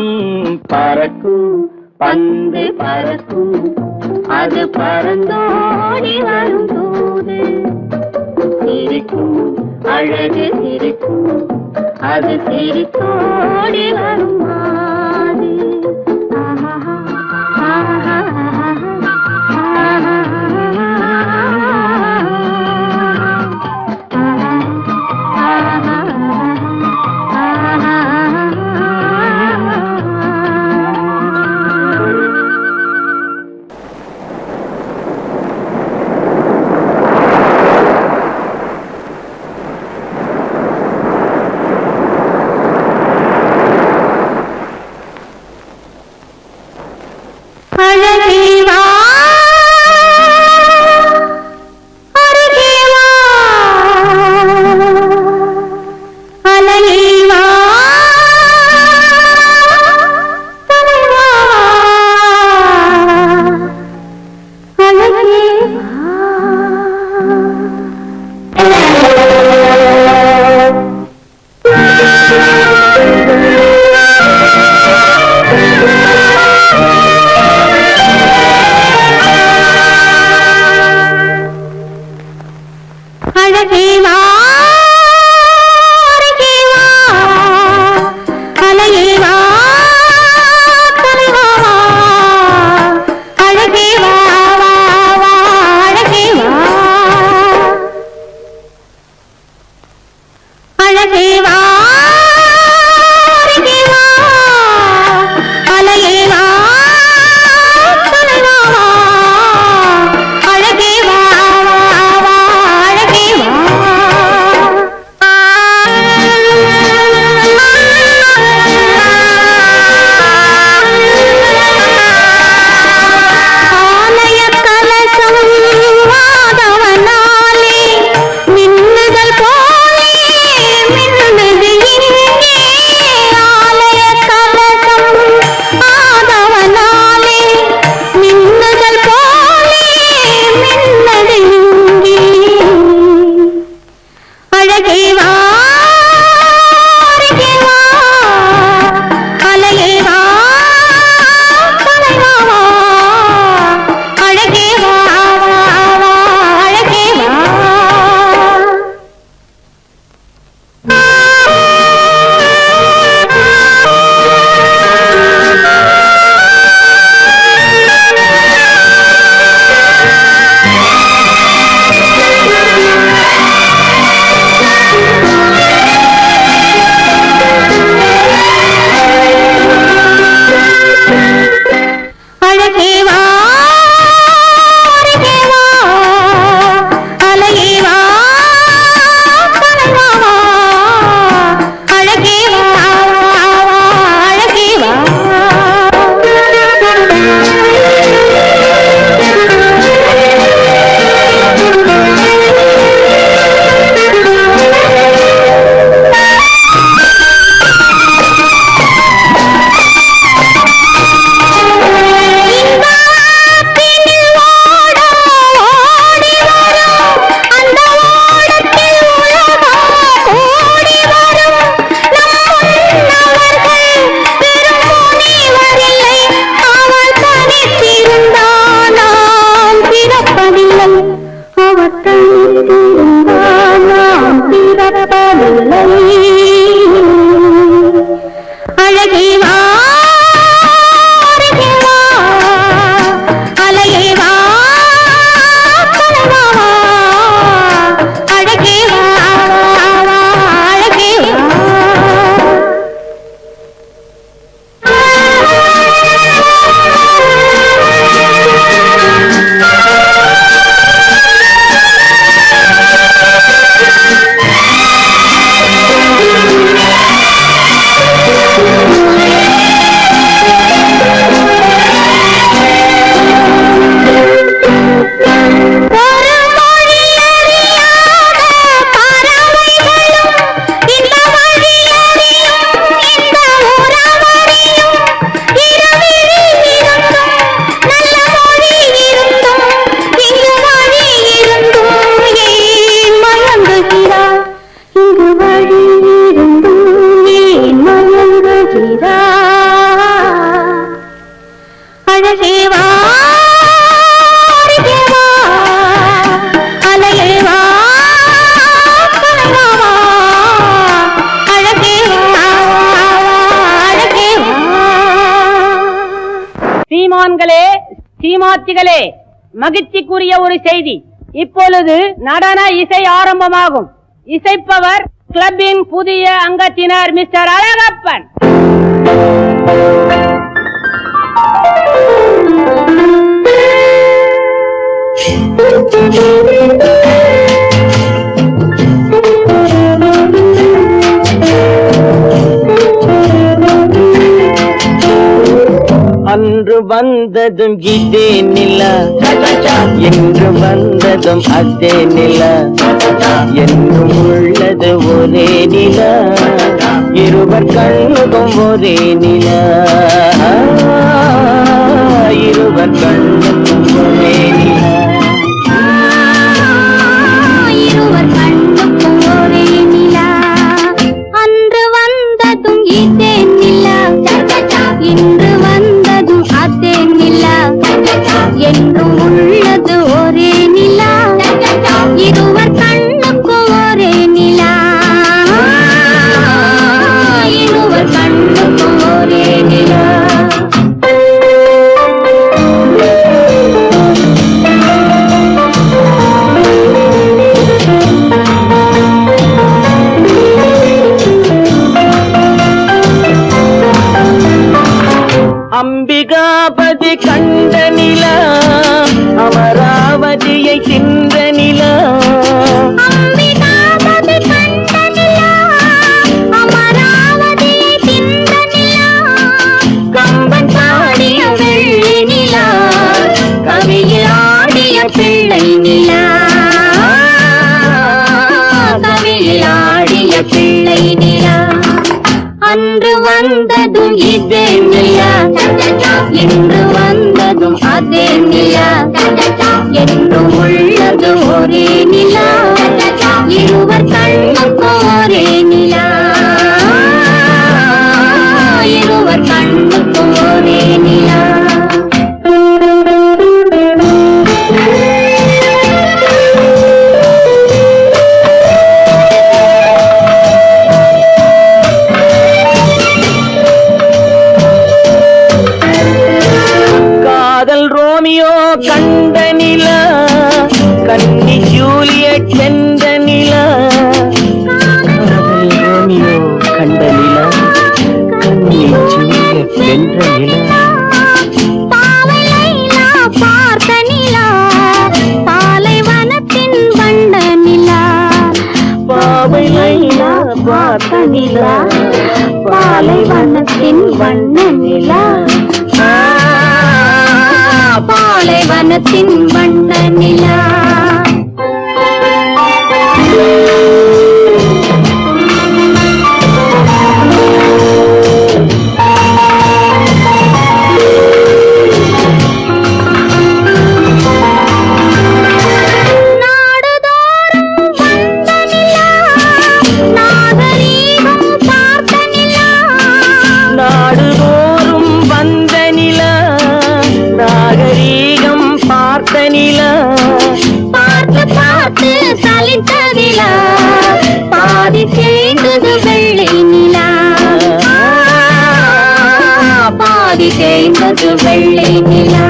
S3: பறக்கும் பந்து பறக்கும், அது பறந்தோடி வரும் தூது. சிரிக்கும் அழகு சிரிக்கும், அது சிரித்தோடி வரும் மாது. அழகே வா
S4: நாம் பிறப்பதில்லை. அழகே வா அழகே வா அழகே வா அழகே வா அழகே வா.
S5: சீமான்களே, சீமாத்திகளே, மகிழ்ச்சிக்குரிய ஒரு செய்தி. இப்பொழுது நடன இசை ஆரம்பமாகும். இசைப்பவர் கிளப்பின் புதிய அங்கத்தினர் மிஸ்டர் அழகப்பன்.
S3: அன்று வந்ததும் இதே நிலா, என்று வந்ததும் அதே நிலா, என்றும் உள்ளது ஒரே நிலா, இருவர் கண்ணுக்கும் ஒரே நிலா, இருவர் கண்ணுக்கும் ஒரே நிலா,
S4: இருவர் கண்ணுக்கும் ஒரே நிலா. அன்று வந்ததும் இதே நிலா, இன்று வந்ததும் அதே நிலா, என்றும் உள்ளது ஒரே நிலா, இருவர் கண்ணுக்கும் ஒரே நிலா, இருவர் கண்ணுக்கும் ஒரே நிலா.
S3: அம்பிகாபதி கண்ட நிலா, அமராவதியை தின்ற நிலா,
S4: அம்பிகாபதி கண்ட நிலா, அமராவதியை தின்ற நிலா, கம்பன் பாடிய வெள்ளி நிலா, கவியில் ஆடிய பிள்ளை நிலா, கவியில் ஆடிய பிள்ளை நிலா. அன்று வந்ததும் இதே நிலா, இன்று வந்ததும் அதே நிலா, என்றும் உள்ளது ஒரே நிலா, இருவர் கண்ணுக்கும் ஒரே நிலா, இருவர் கண்ணுக்கும் ஒரே நிலா.
S3: ரோமியோ கண்ட நிலா, கன்னி ஜூலியட் சென்ற நிலா, காதல் ரோமியோ கண்ட நிலா, கன்னி ஜூலியட் வென்ற நிலா,
S4: பாவை லைலா பார்த்த நிலா, பாலைவனத்தின் வண்ண நிலா,
S3: பாவை லைலா பார்த்த நிலா,
S4: பாலைவனத்தின் வண்ண நிலா, பாலைவனத்தின் வண்ண நிலா.
S3: நிலா,
S4: சலித்ததிலா பாதி தேய்ந்தது வெள்ளை நிலா பாதி தேய்ந்தது வெள்ளை நிலா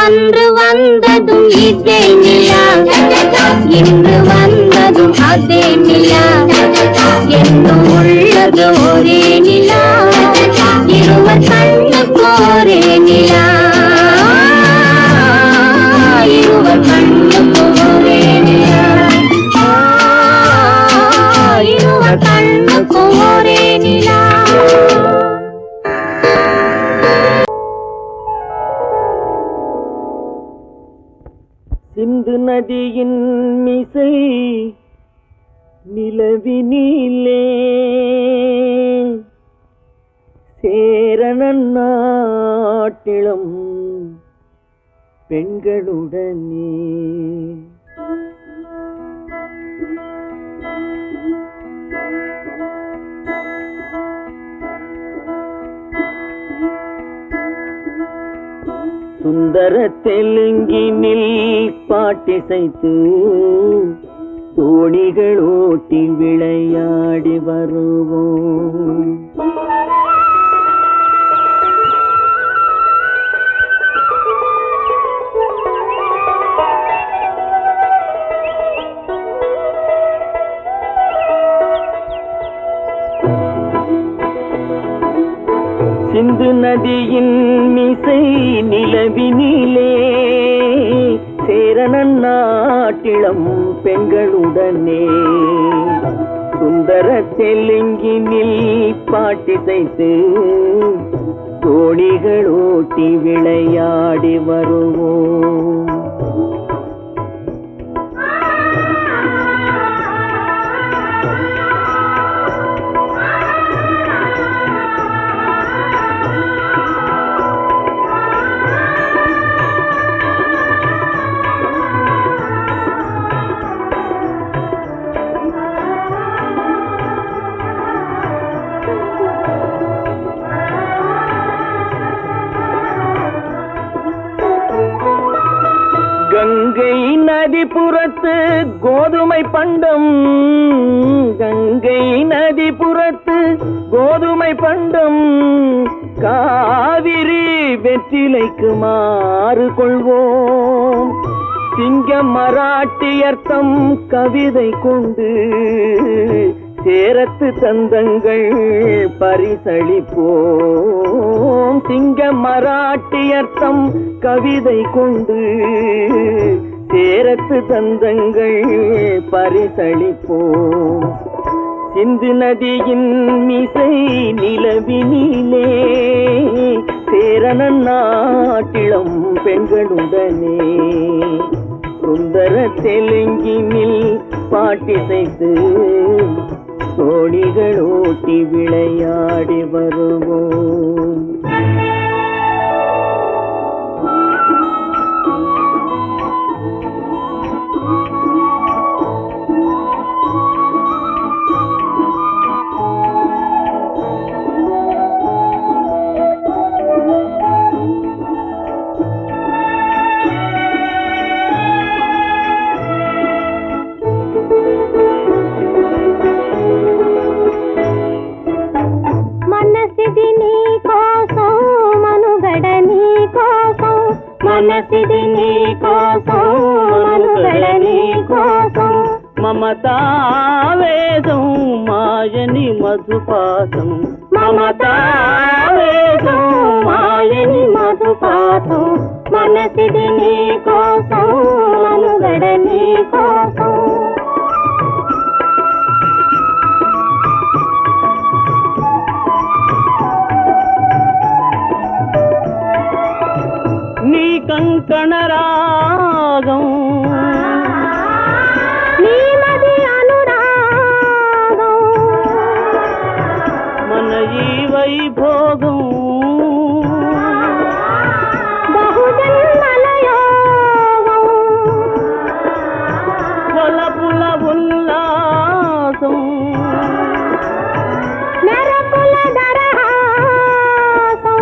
S4: அன்று வந்ததும் இதே நிலா இன்று வந்ததும் அதே நிலா என்னும் உள்ளது ஒரே நிலா இருவர் கண்ணுக்கு ஒரே நிலா இருவர் கண்ணுக்கு ஒரே நிலா இருவர் கண்ணுக்கு ஒரே நிலா
S3: சிந்து நதியின் மிசை நிலவினிலே சேரணன் நாட்டிலும் பெண்களுடனே சுந்தர தெலுங்கினில் பாட்டிசைத்து தோணிகள் ஓட்டி விளையாடி வருவோம் சிந்து நதியின் மிசை நிலவினிலே சேரணன் நாட்டிளம் பெண்களுடனே சுந்தர தெலுங்கினில் பாட்டிசைத்து தோணிகள் ஓட்டி விளையாடி வருவோம் கங்கை நதிபுறத்து கோதுமை பண்டம் கங்கை நதிபுறத்து கோதுமை பண்டம் காவிரி வெற்றிலைக்கு மாறு கொள்வோம் சிங்க மராட்டியர்த்தம் கவிதை கொண்டு சேரத்து தந்தங்கள் பரிசளிப்போம் சிங்க மராட்டியர்த்தம் கவிதை கொண்டு சேரத்து தந்தங்கள் பரிசளிப்போம் சிந்து நதியின் மிசை நிலவினிலே சேரணன் நாட்டிளம் பெண்களுடனே சுந்தர தெலுங்கினில் பாட்டிசைத்து தோணிகள் ஓட்டி விளையாடி வருவோம் మనసిది నీ కోసం మనుగడ నీ కోసం మమతావేదం మాయని మధుపాసం మమతావేదం మాయని మధుపాసం మనసిది నీ కోసం మనుగడ నీ కోసం నీ కంకణ రాగం నీ మది అనురాగం మన ఈ వైభోగం బహుజన్మల యోగం కొలపుల ఉల్లాసం మెరపుల దరహాసం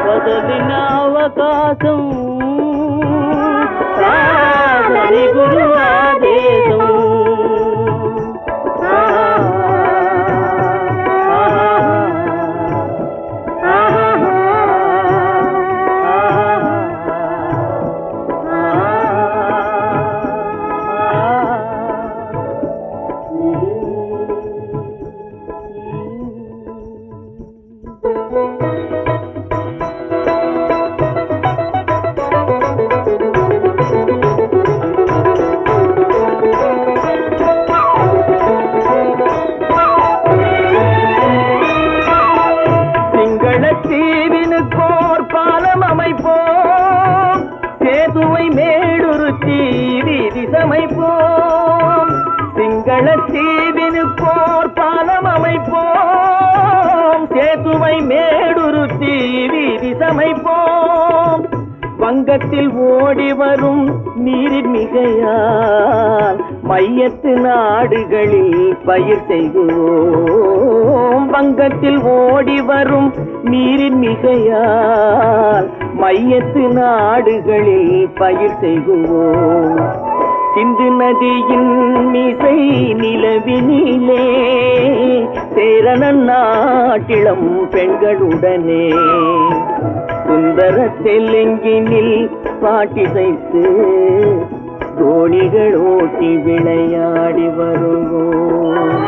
S3: వదలిన అవకాశం ஹரி குரு ஆதேசம். தீவினுக்கோர் பாலம் அமைப்போம், சேதுவை மேடுருத்தி வீதி சமைப்போம். சிங்கள தீவினுக்கோர் பாலம் அமைப்போம், சேதுவை மேடுருத்தி வீதி சமைப்போம். வங்கத்தில் ஓடி வரும் நீரின் மிகையால் மையத்து நாடுகளில் பயிர் செய்வோம். வங்கத்தில் ஓடி வரும் நீரின் மிகையால் மையத்து நாடுகளில் பயிர் செய்வோம். சிந்து நதியின் மிசை நிலவினிலே சேரணன் நாட்டிளம் பெண்களுடனே சுந்தர தெலுங்கினில் பாட்டிசைத்து தோணிகள் ஓட்டி விளையாடி வருவோம்.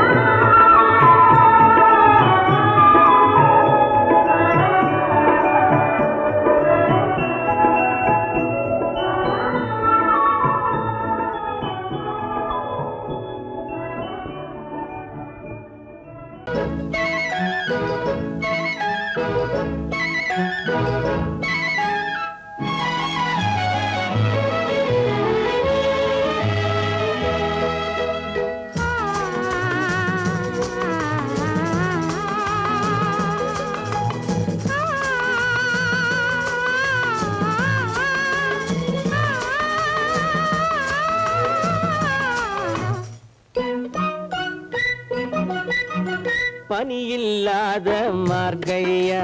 S3: பனியில்லாத மார்கழியா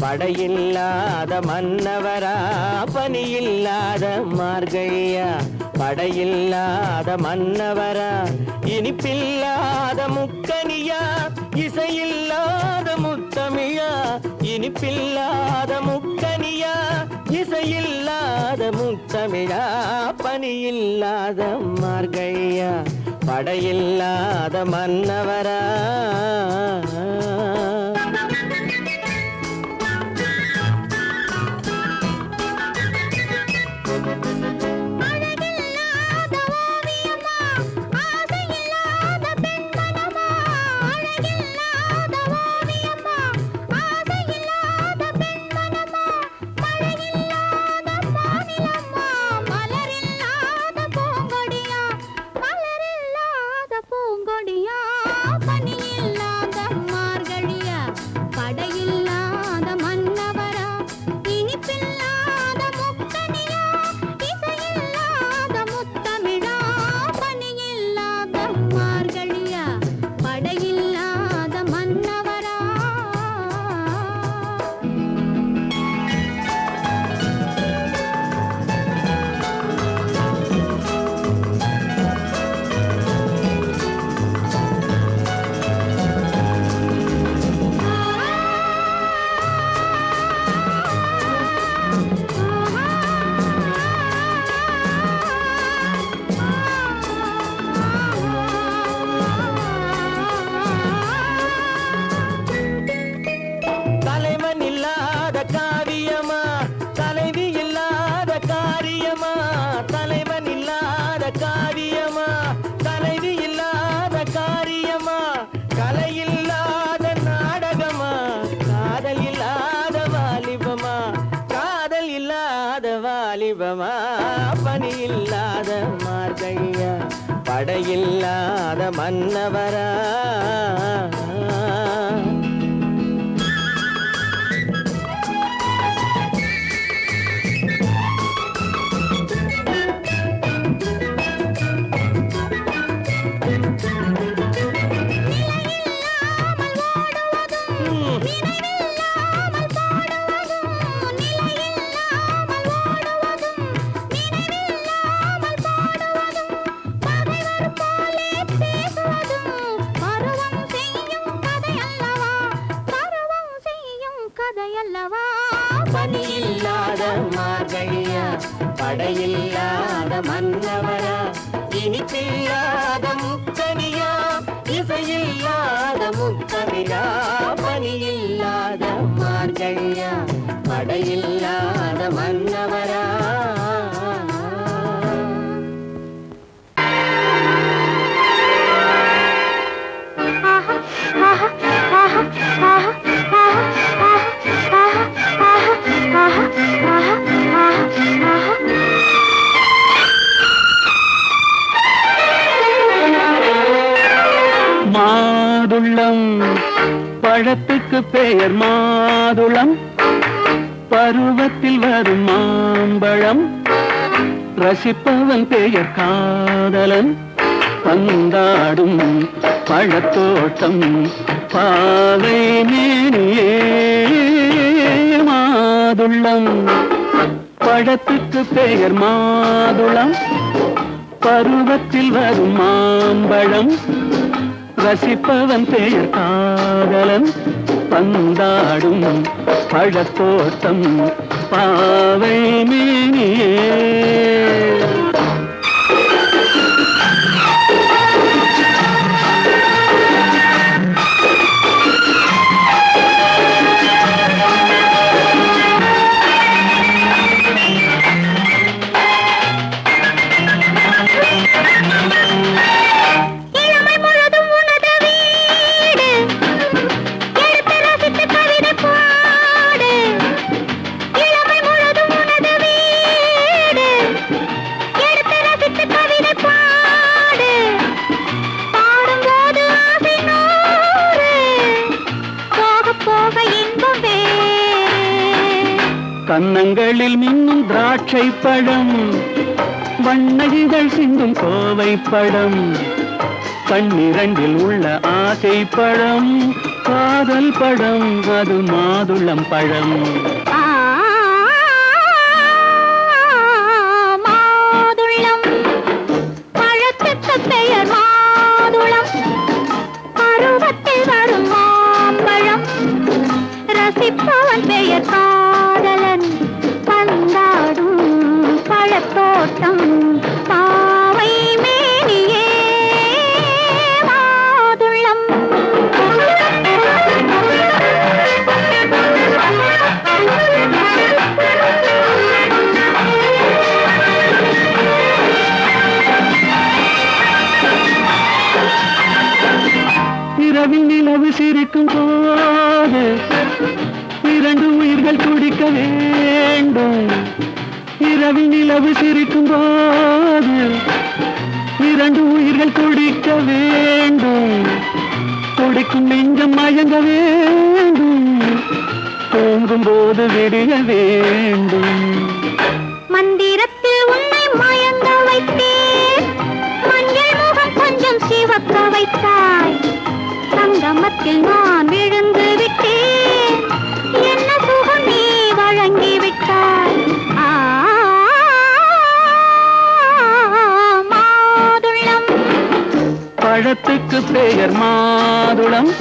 S3: படையில்லாத மன்னவரா, பனியில்லாத மார்கழியா படையில்லாத மன்னவரா, இனிப்பில்லாத முக்கனியா இசையில்லாத முத்தமிழா, இனிப்பில்லாத முக்கனியா இசையில்லாத முத்தமிழா, பனியில்லாத மார்கழியா படையில்லாத மன்னவரா. வாலிபமா பனியில்லாத மார்கழியா படையில்லாத மன்னவரா.
S5: படையில்லாத மன்னவரா இனிப்பில்லாத முக்கனியா இசையில்லாத முத்தமிழா பணியில்லாத மார்கழியா படையில்லாத மன்னவரா
S3: மாதுளம் பழத்துக்கு பெயர் மாதுளம் பருவத்தில் வரும் மாம்பழம் ரசிப்பவன் பெயர் காதலன் பந்தாடும் பழத்தோட்டம் பாவை மேனியே மாதுளம் பழத்துக்கு பெயர் மாதுளம் பருவத்தில் வரும் மாம்பழம் ரசிப்பவன் பெயர் காதலன் பந்தாடும் பழத்தோட்டம் பாவை மேனியே கன்னங்களில் மின்னும் திராட்சை பழம் வண்ணகிகள் சிந்தும் கோவை பழம் கண்ணிரண்டில் உள்ள ஆசை பழம் காதல் பழம் அது மாதுளம் பழம்
S4: மாதுளம் பழத்துக்கு பெயர் மாதுளம் பருவத்தில் வரும் மாம்பழம் ரசிப்பவன் பெயர் காதலன் பந்தாடும் பழத்தோட்டம் பாவை மேனியே மாதுளம்
S3: இரவில் நிலவு சிரிக்கும் போது இரண்டு உயிர்கள் துடிக்க வேண்டும் இரவில் நிலவு சிரிக்கும் போது இரண்டு உயிர்கள் துடிக்க வேண்டும் துடிக்கும் நெஞ்சம் மயங்க வேண்டும் தூங்கும் போது விடிய வேண்டும்
S4: மந்திரத்தில் உன்னை மயங்க வைத்தேன் மஞ்சள் முகம் கொஞ்சம் சிவக்க வைத்தாய் சங்கமத்தில் நான் விழுந்து விட்டேன் என்ன சுகம் நீ வழங்கி விட்டாய் மாதுளம்
S3: பழத்துக்கு பெயர் மாதுளம்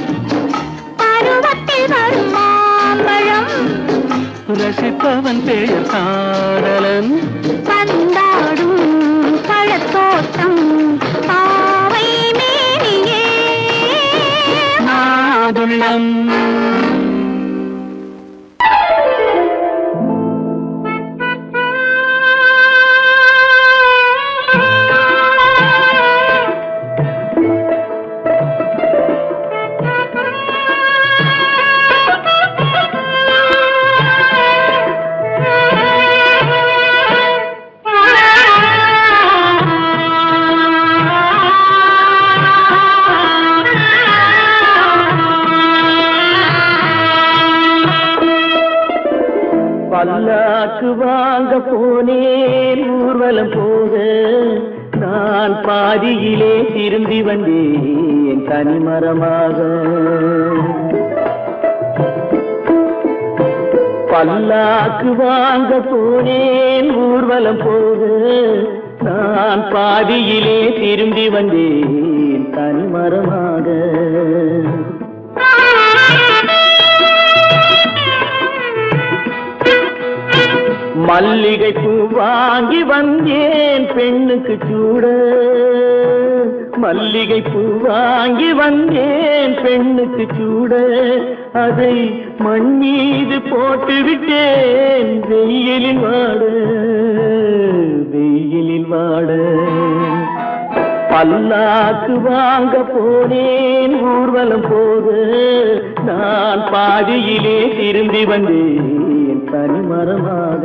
S4: பருவத்தில் வரும் மாம்பழம்
S3: ரசிப்பவன் பெயர் காதலன்
S4: பந்தாடும் பழத்தோட்டம் பாவை மேனியே
S3: மாதுளம் பல்லாக்கு வாங்க போனேன் ஊர்வலம் போக நான் பாதியிலே திரும்பி வந்தேன் தனிமரமாக பல்லாக்கு வாங்க போனேன் ஊர்வலம் போக நான் பாதியிலே திரும்பி வந்தேன் தனிமரமாக மல்லிகை பூ வாங்கி வந்தேன் பெண்ணுக்கு சூட, மல்லிகை பூ வாங்கி வந்தேன் பெண்ணுக்கு சூட, அதை மண் மீது போட்டு விட்டேன் வெயிலில் வாட, வெயிலில் வாட. பல்லாக்கு வாங்க போனேன் ஊர்வலம் போக, நான் பாதியிலே திரும்பி வந்தேன் தனிமரமாக.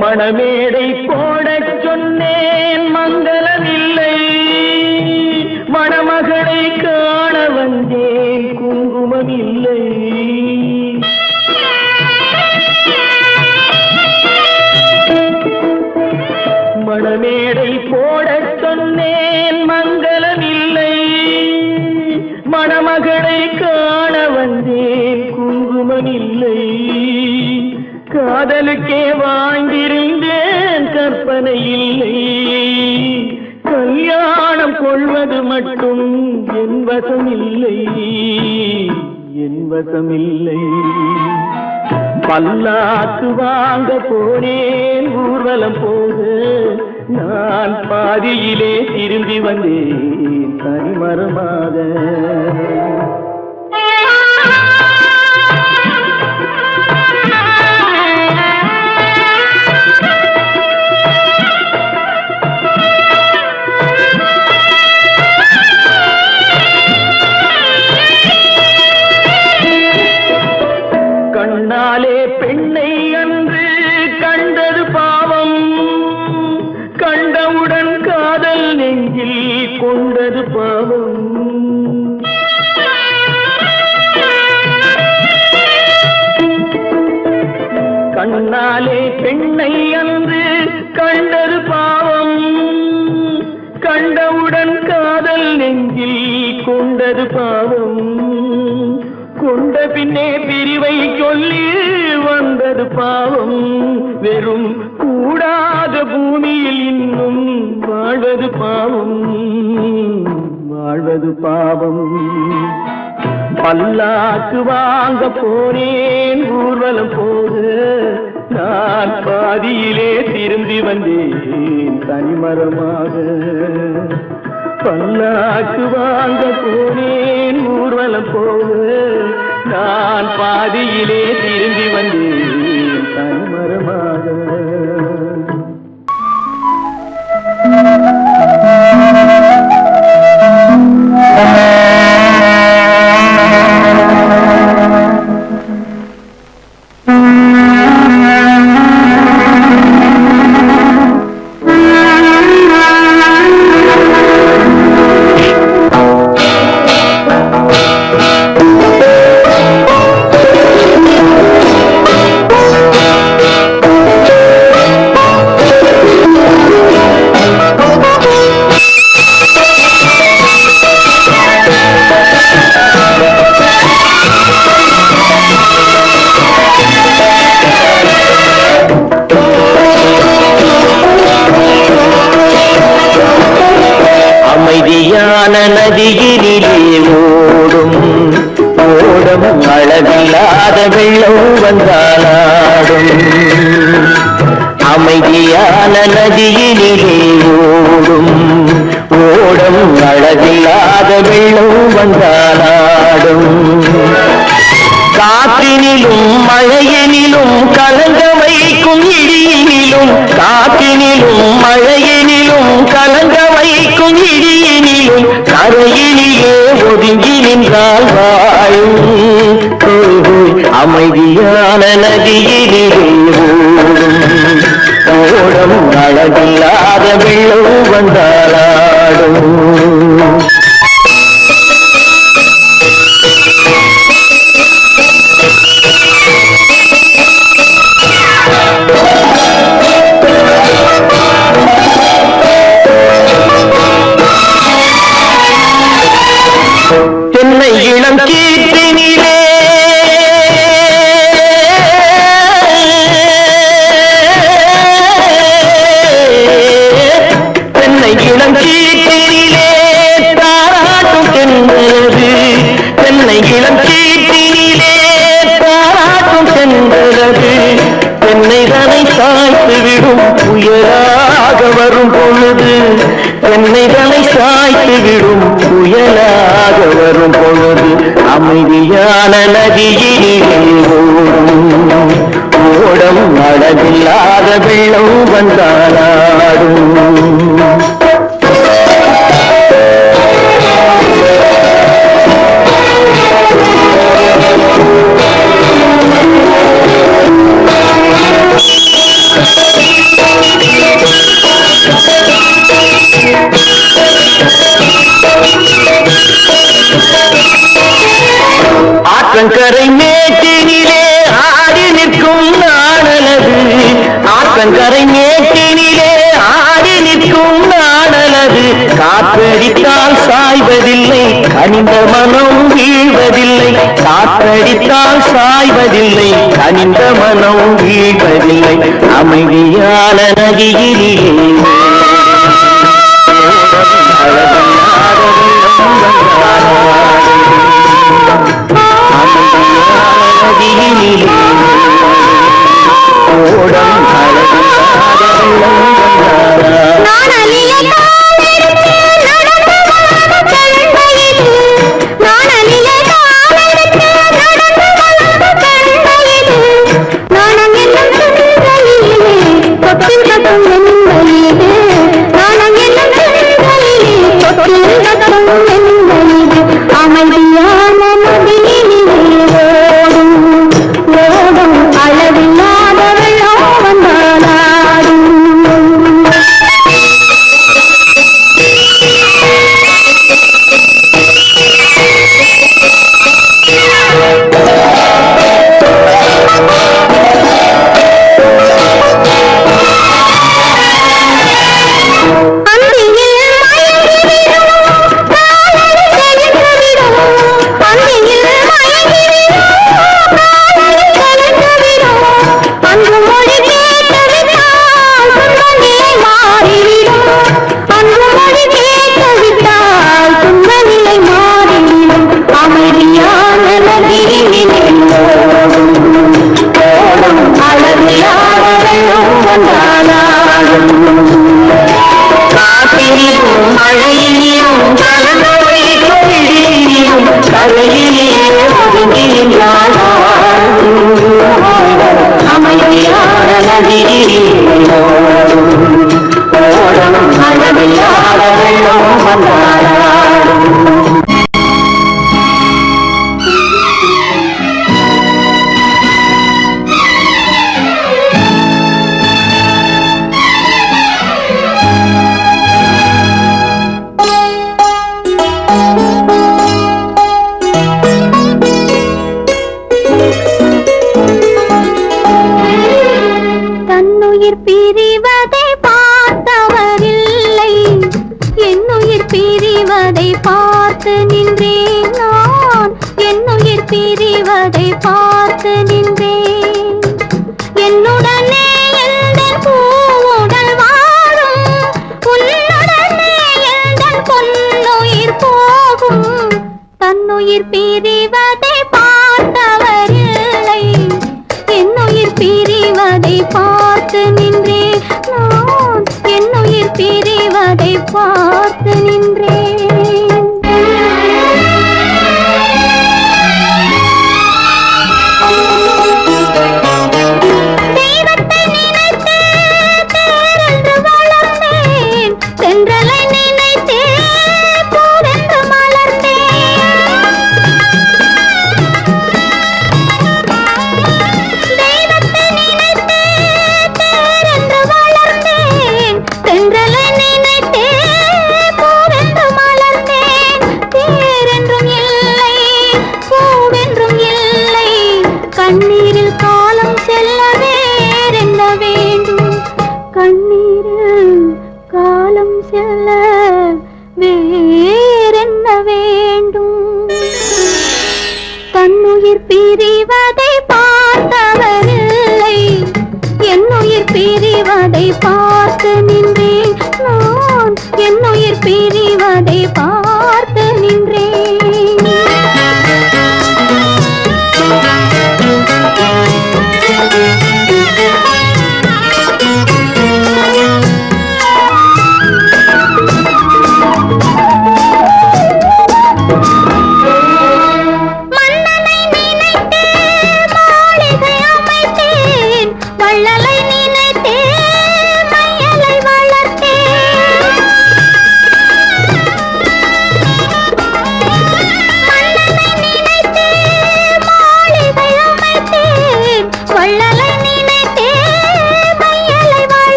S3: மணமேடை போடச் சொன்னேன் மங்களமில்லை, மணமகளை காண வந்தேன் குங்குமமில்லை. மணமேடை போடச் சொன்னேன் மங்களமில்லை, மணமகளை காண வந்தேன் குங்குமமில்லை. காதலுக்கே வாழ்ந்திருந்தேன் கற்பனை இல்லை, கல்யாணம் கொள்வது மட்டும் என் வசமில்லை, என் வசமில்லை. பல்லாக்கு வாங்க போனேன் ஊர்வலம் போக, நான் பாதியிலே திரும்பி வந்தேன் தனிமரமாக. கண்ணாலே பெண்ணை அன்று கண்டது பாவம், கண்டவுடன் காதல் நெஞ்சில் கொண்டது பாவம். கண்ணாலே பெண்ணை அன்று கண்டது பாவம், கண்டவுடன் காதல் நெஞ்சில் கொண்டது பாவம். கொண்ட பின்னே பிரிவை சொல்லி வந்தது பாவம், வெறும் கூடாத பூமியில் இன்னும் வாழ்வது பாவம், வாழ்வது பாவம். பல்லாக்கு வாங்க போனேன் ஊர்வலம் போக, நான் பாதியிலே திரும்பி வந்தேன் தனிமரமாக. பல்லாக்கு வாங்க போனேன் ஊர்வலம் போக, நான் பாதியிலே திரும்பி வந்தேன் தனிமரமாக. அமைதியான நதியினிலே ஓடும் ஓடும் அளவில்லாத வெள்ளம் வந்தாலாடும். அமைதியான நதியினிலே ஓடும் ஓடும் அளவில்லாத வெள்ளம் வந்தாலாடும். காற்றினிலும் மழையினிலும் கலங்க வைக்கும் இடியினிலும், காற்றினிலும் மழையினிலும் கலங்க வைக்கும் இடியினிலும், கரையினிலே ஒதுங்கி நின்றால் வாழும். அமைதியான நதியினிலே ஓடும் அளவில்லாத வெள்ளம் வந்தாலாடும். தென்னை இளம் கீற்றினிலே
S2: புயலாக வரும் பொழுது என்னைகளை சாய்த்து விடும் புயலாக வரும் பொழுது அமைதியான நதியிலே ஓடம் அளவில்லாத வெள்ளம் வந்தாடும். ஆற்றங்கரை மேட்டினிலே ஆடி நிற்கும் நாணலது, ஆற்றங்கரை மேட்டினிலே ஆடி நிற்கும் நாணலது. காற்றடித்தால் சாய்வதில்லை, கனிந்த மனம் வீழ்வதில்லை. காற்றடித்தால் சாய்வதில்லை, கனிந்த மனம் வீழ்வதில்லை. அமைதியான நதியிலே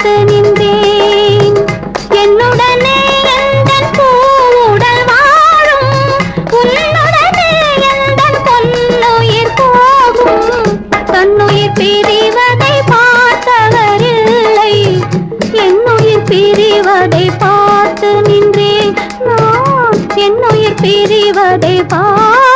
S4: பார்த்து நின்றேன். என்னுடனே எந்தன் பூவுடல் வாழும், உன்னுடனே எந்தன் பொன்னுயிர் போகும். தன்னுயிர் பிரிவதை பார்த்தவரில்லை, என்னுயிர் பிரிவதை பார்த்து நின்றேன் நான். என்னுயிர் பிரிவதை பார்த்து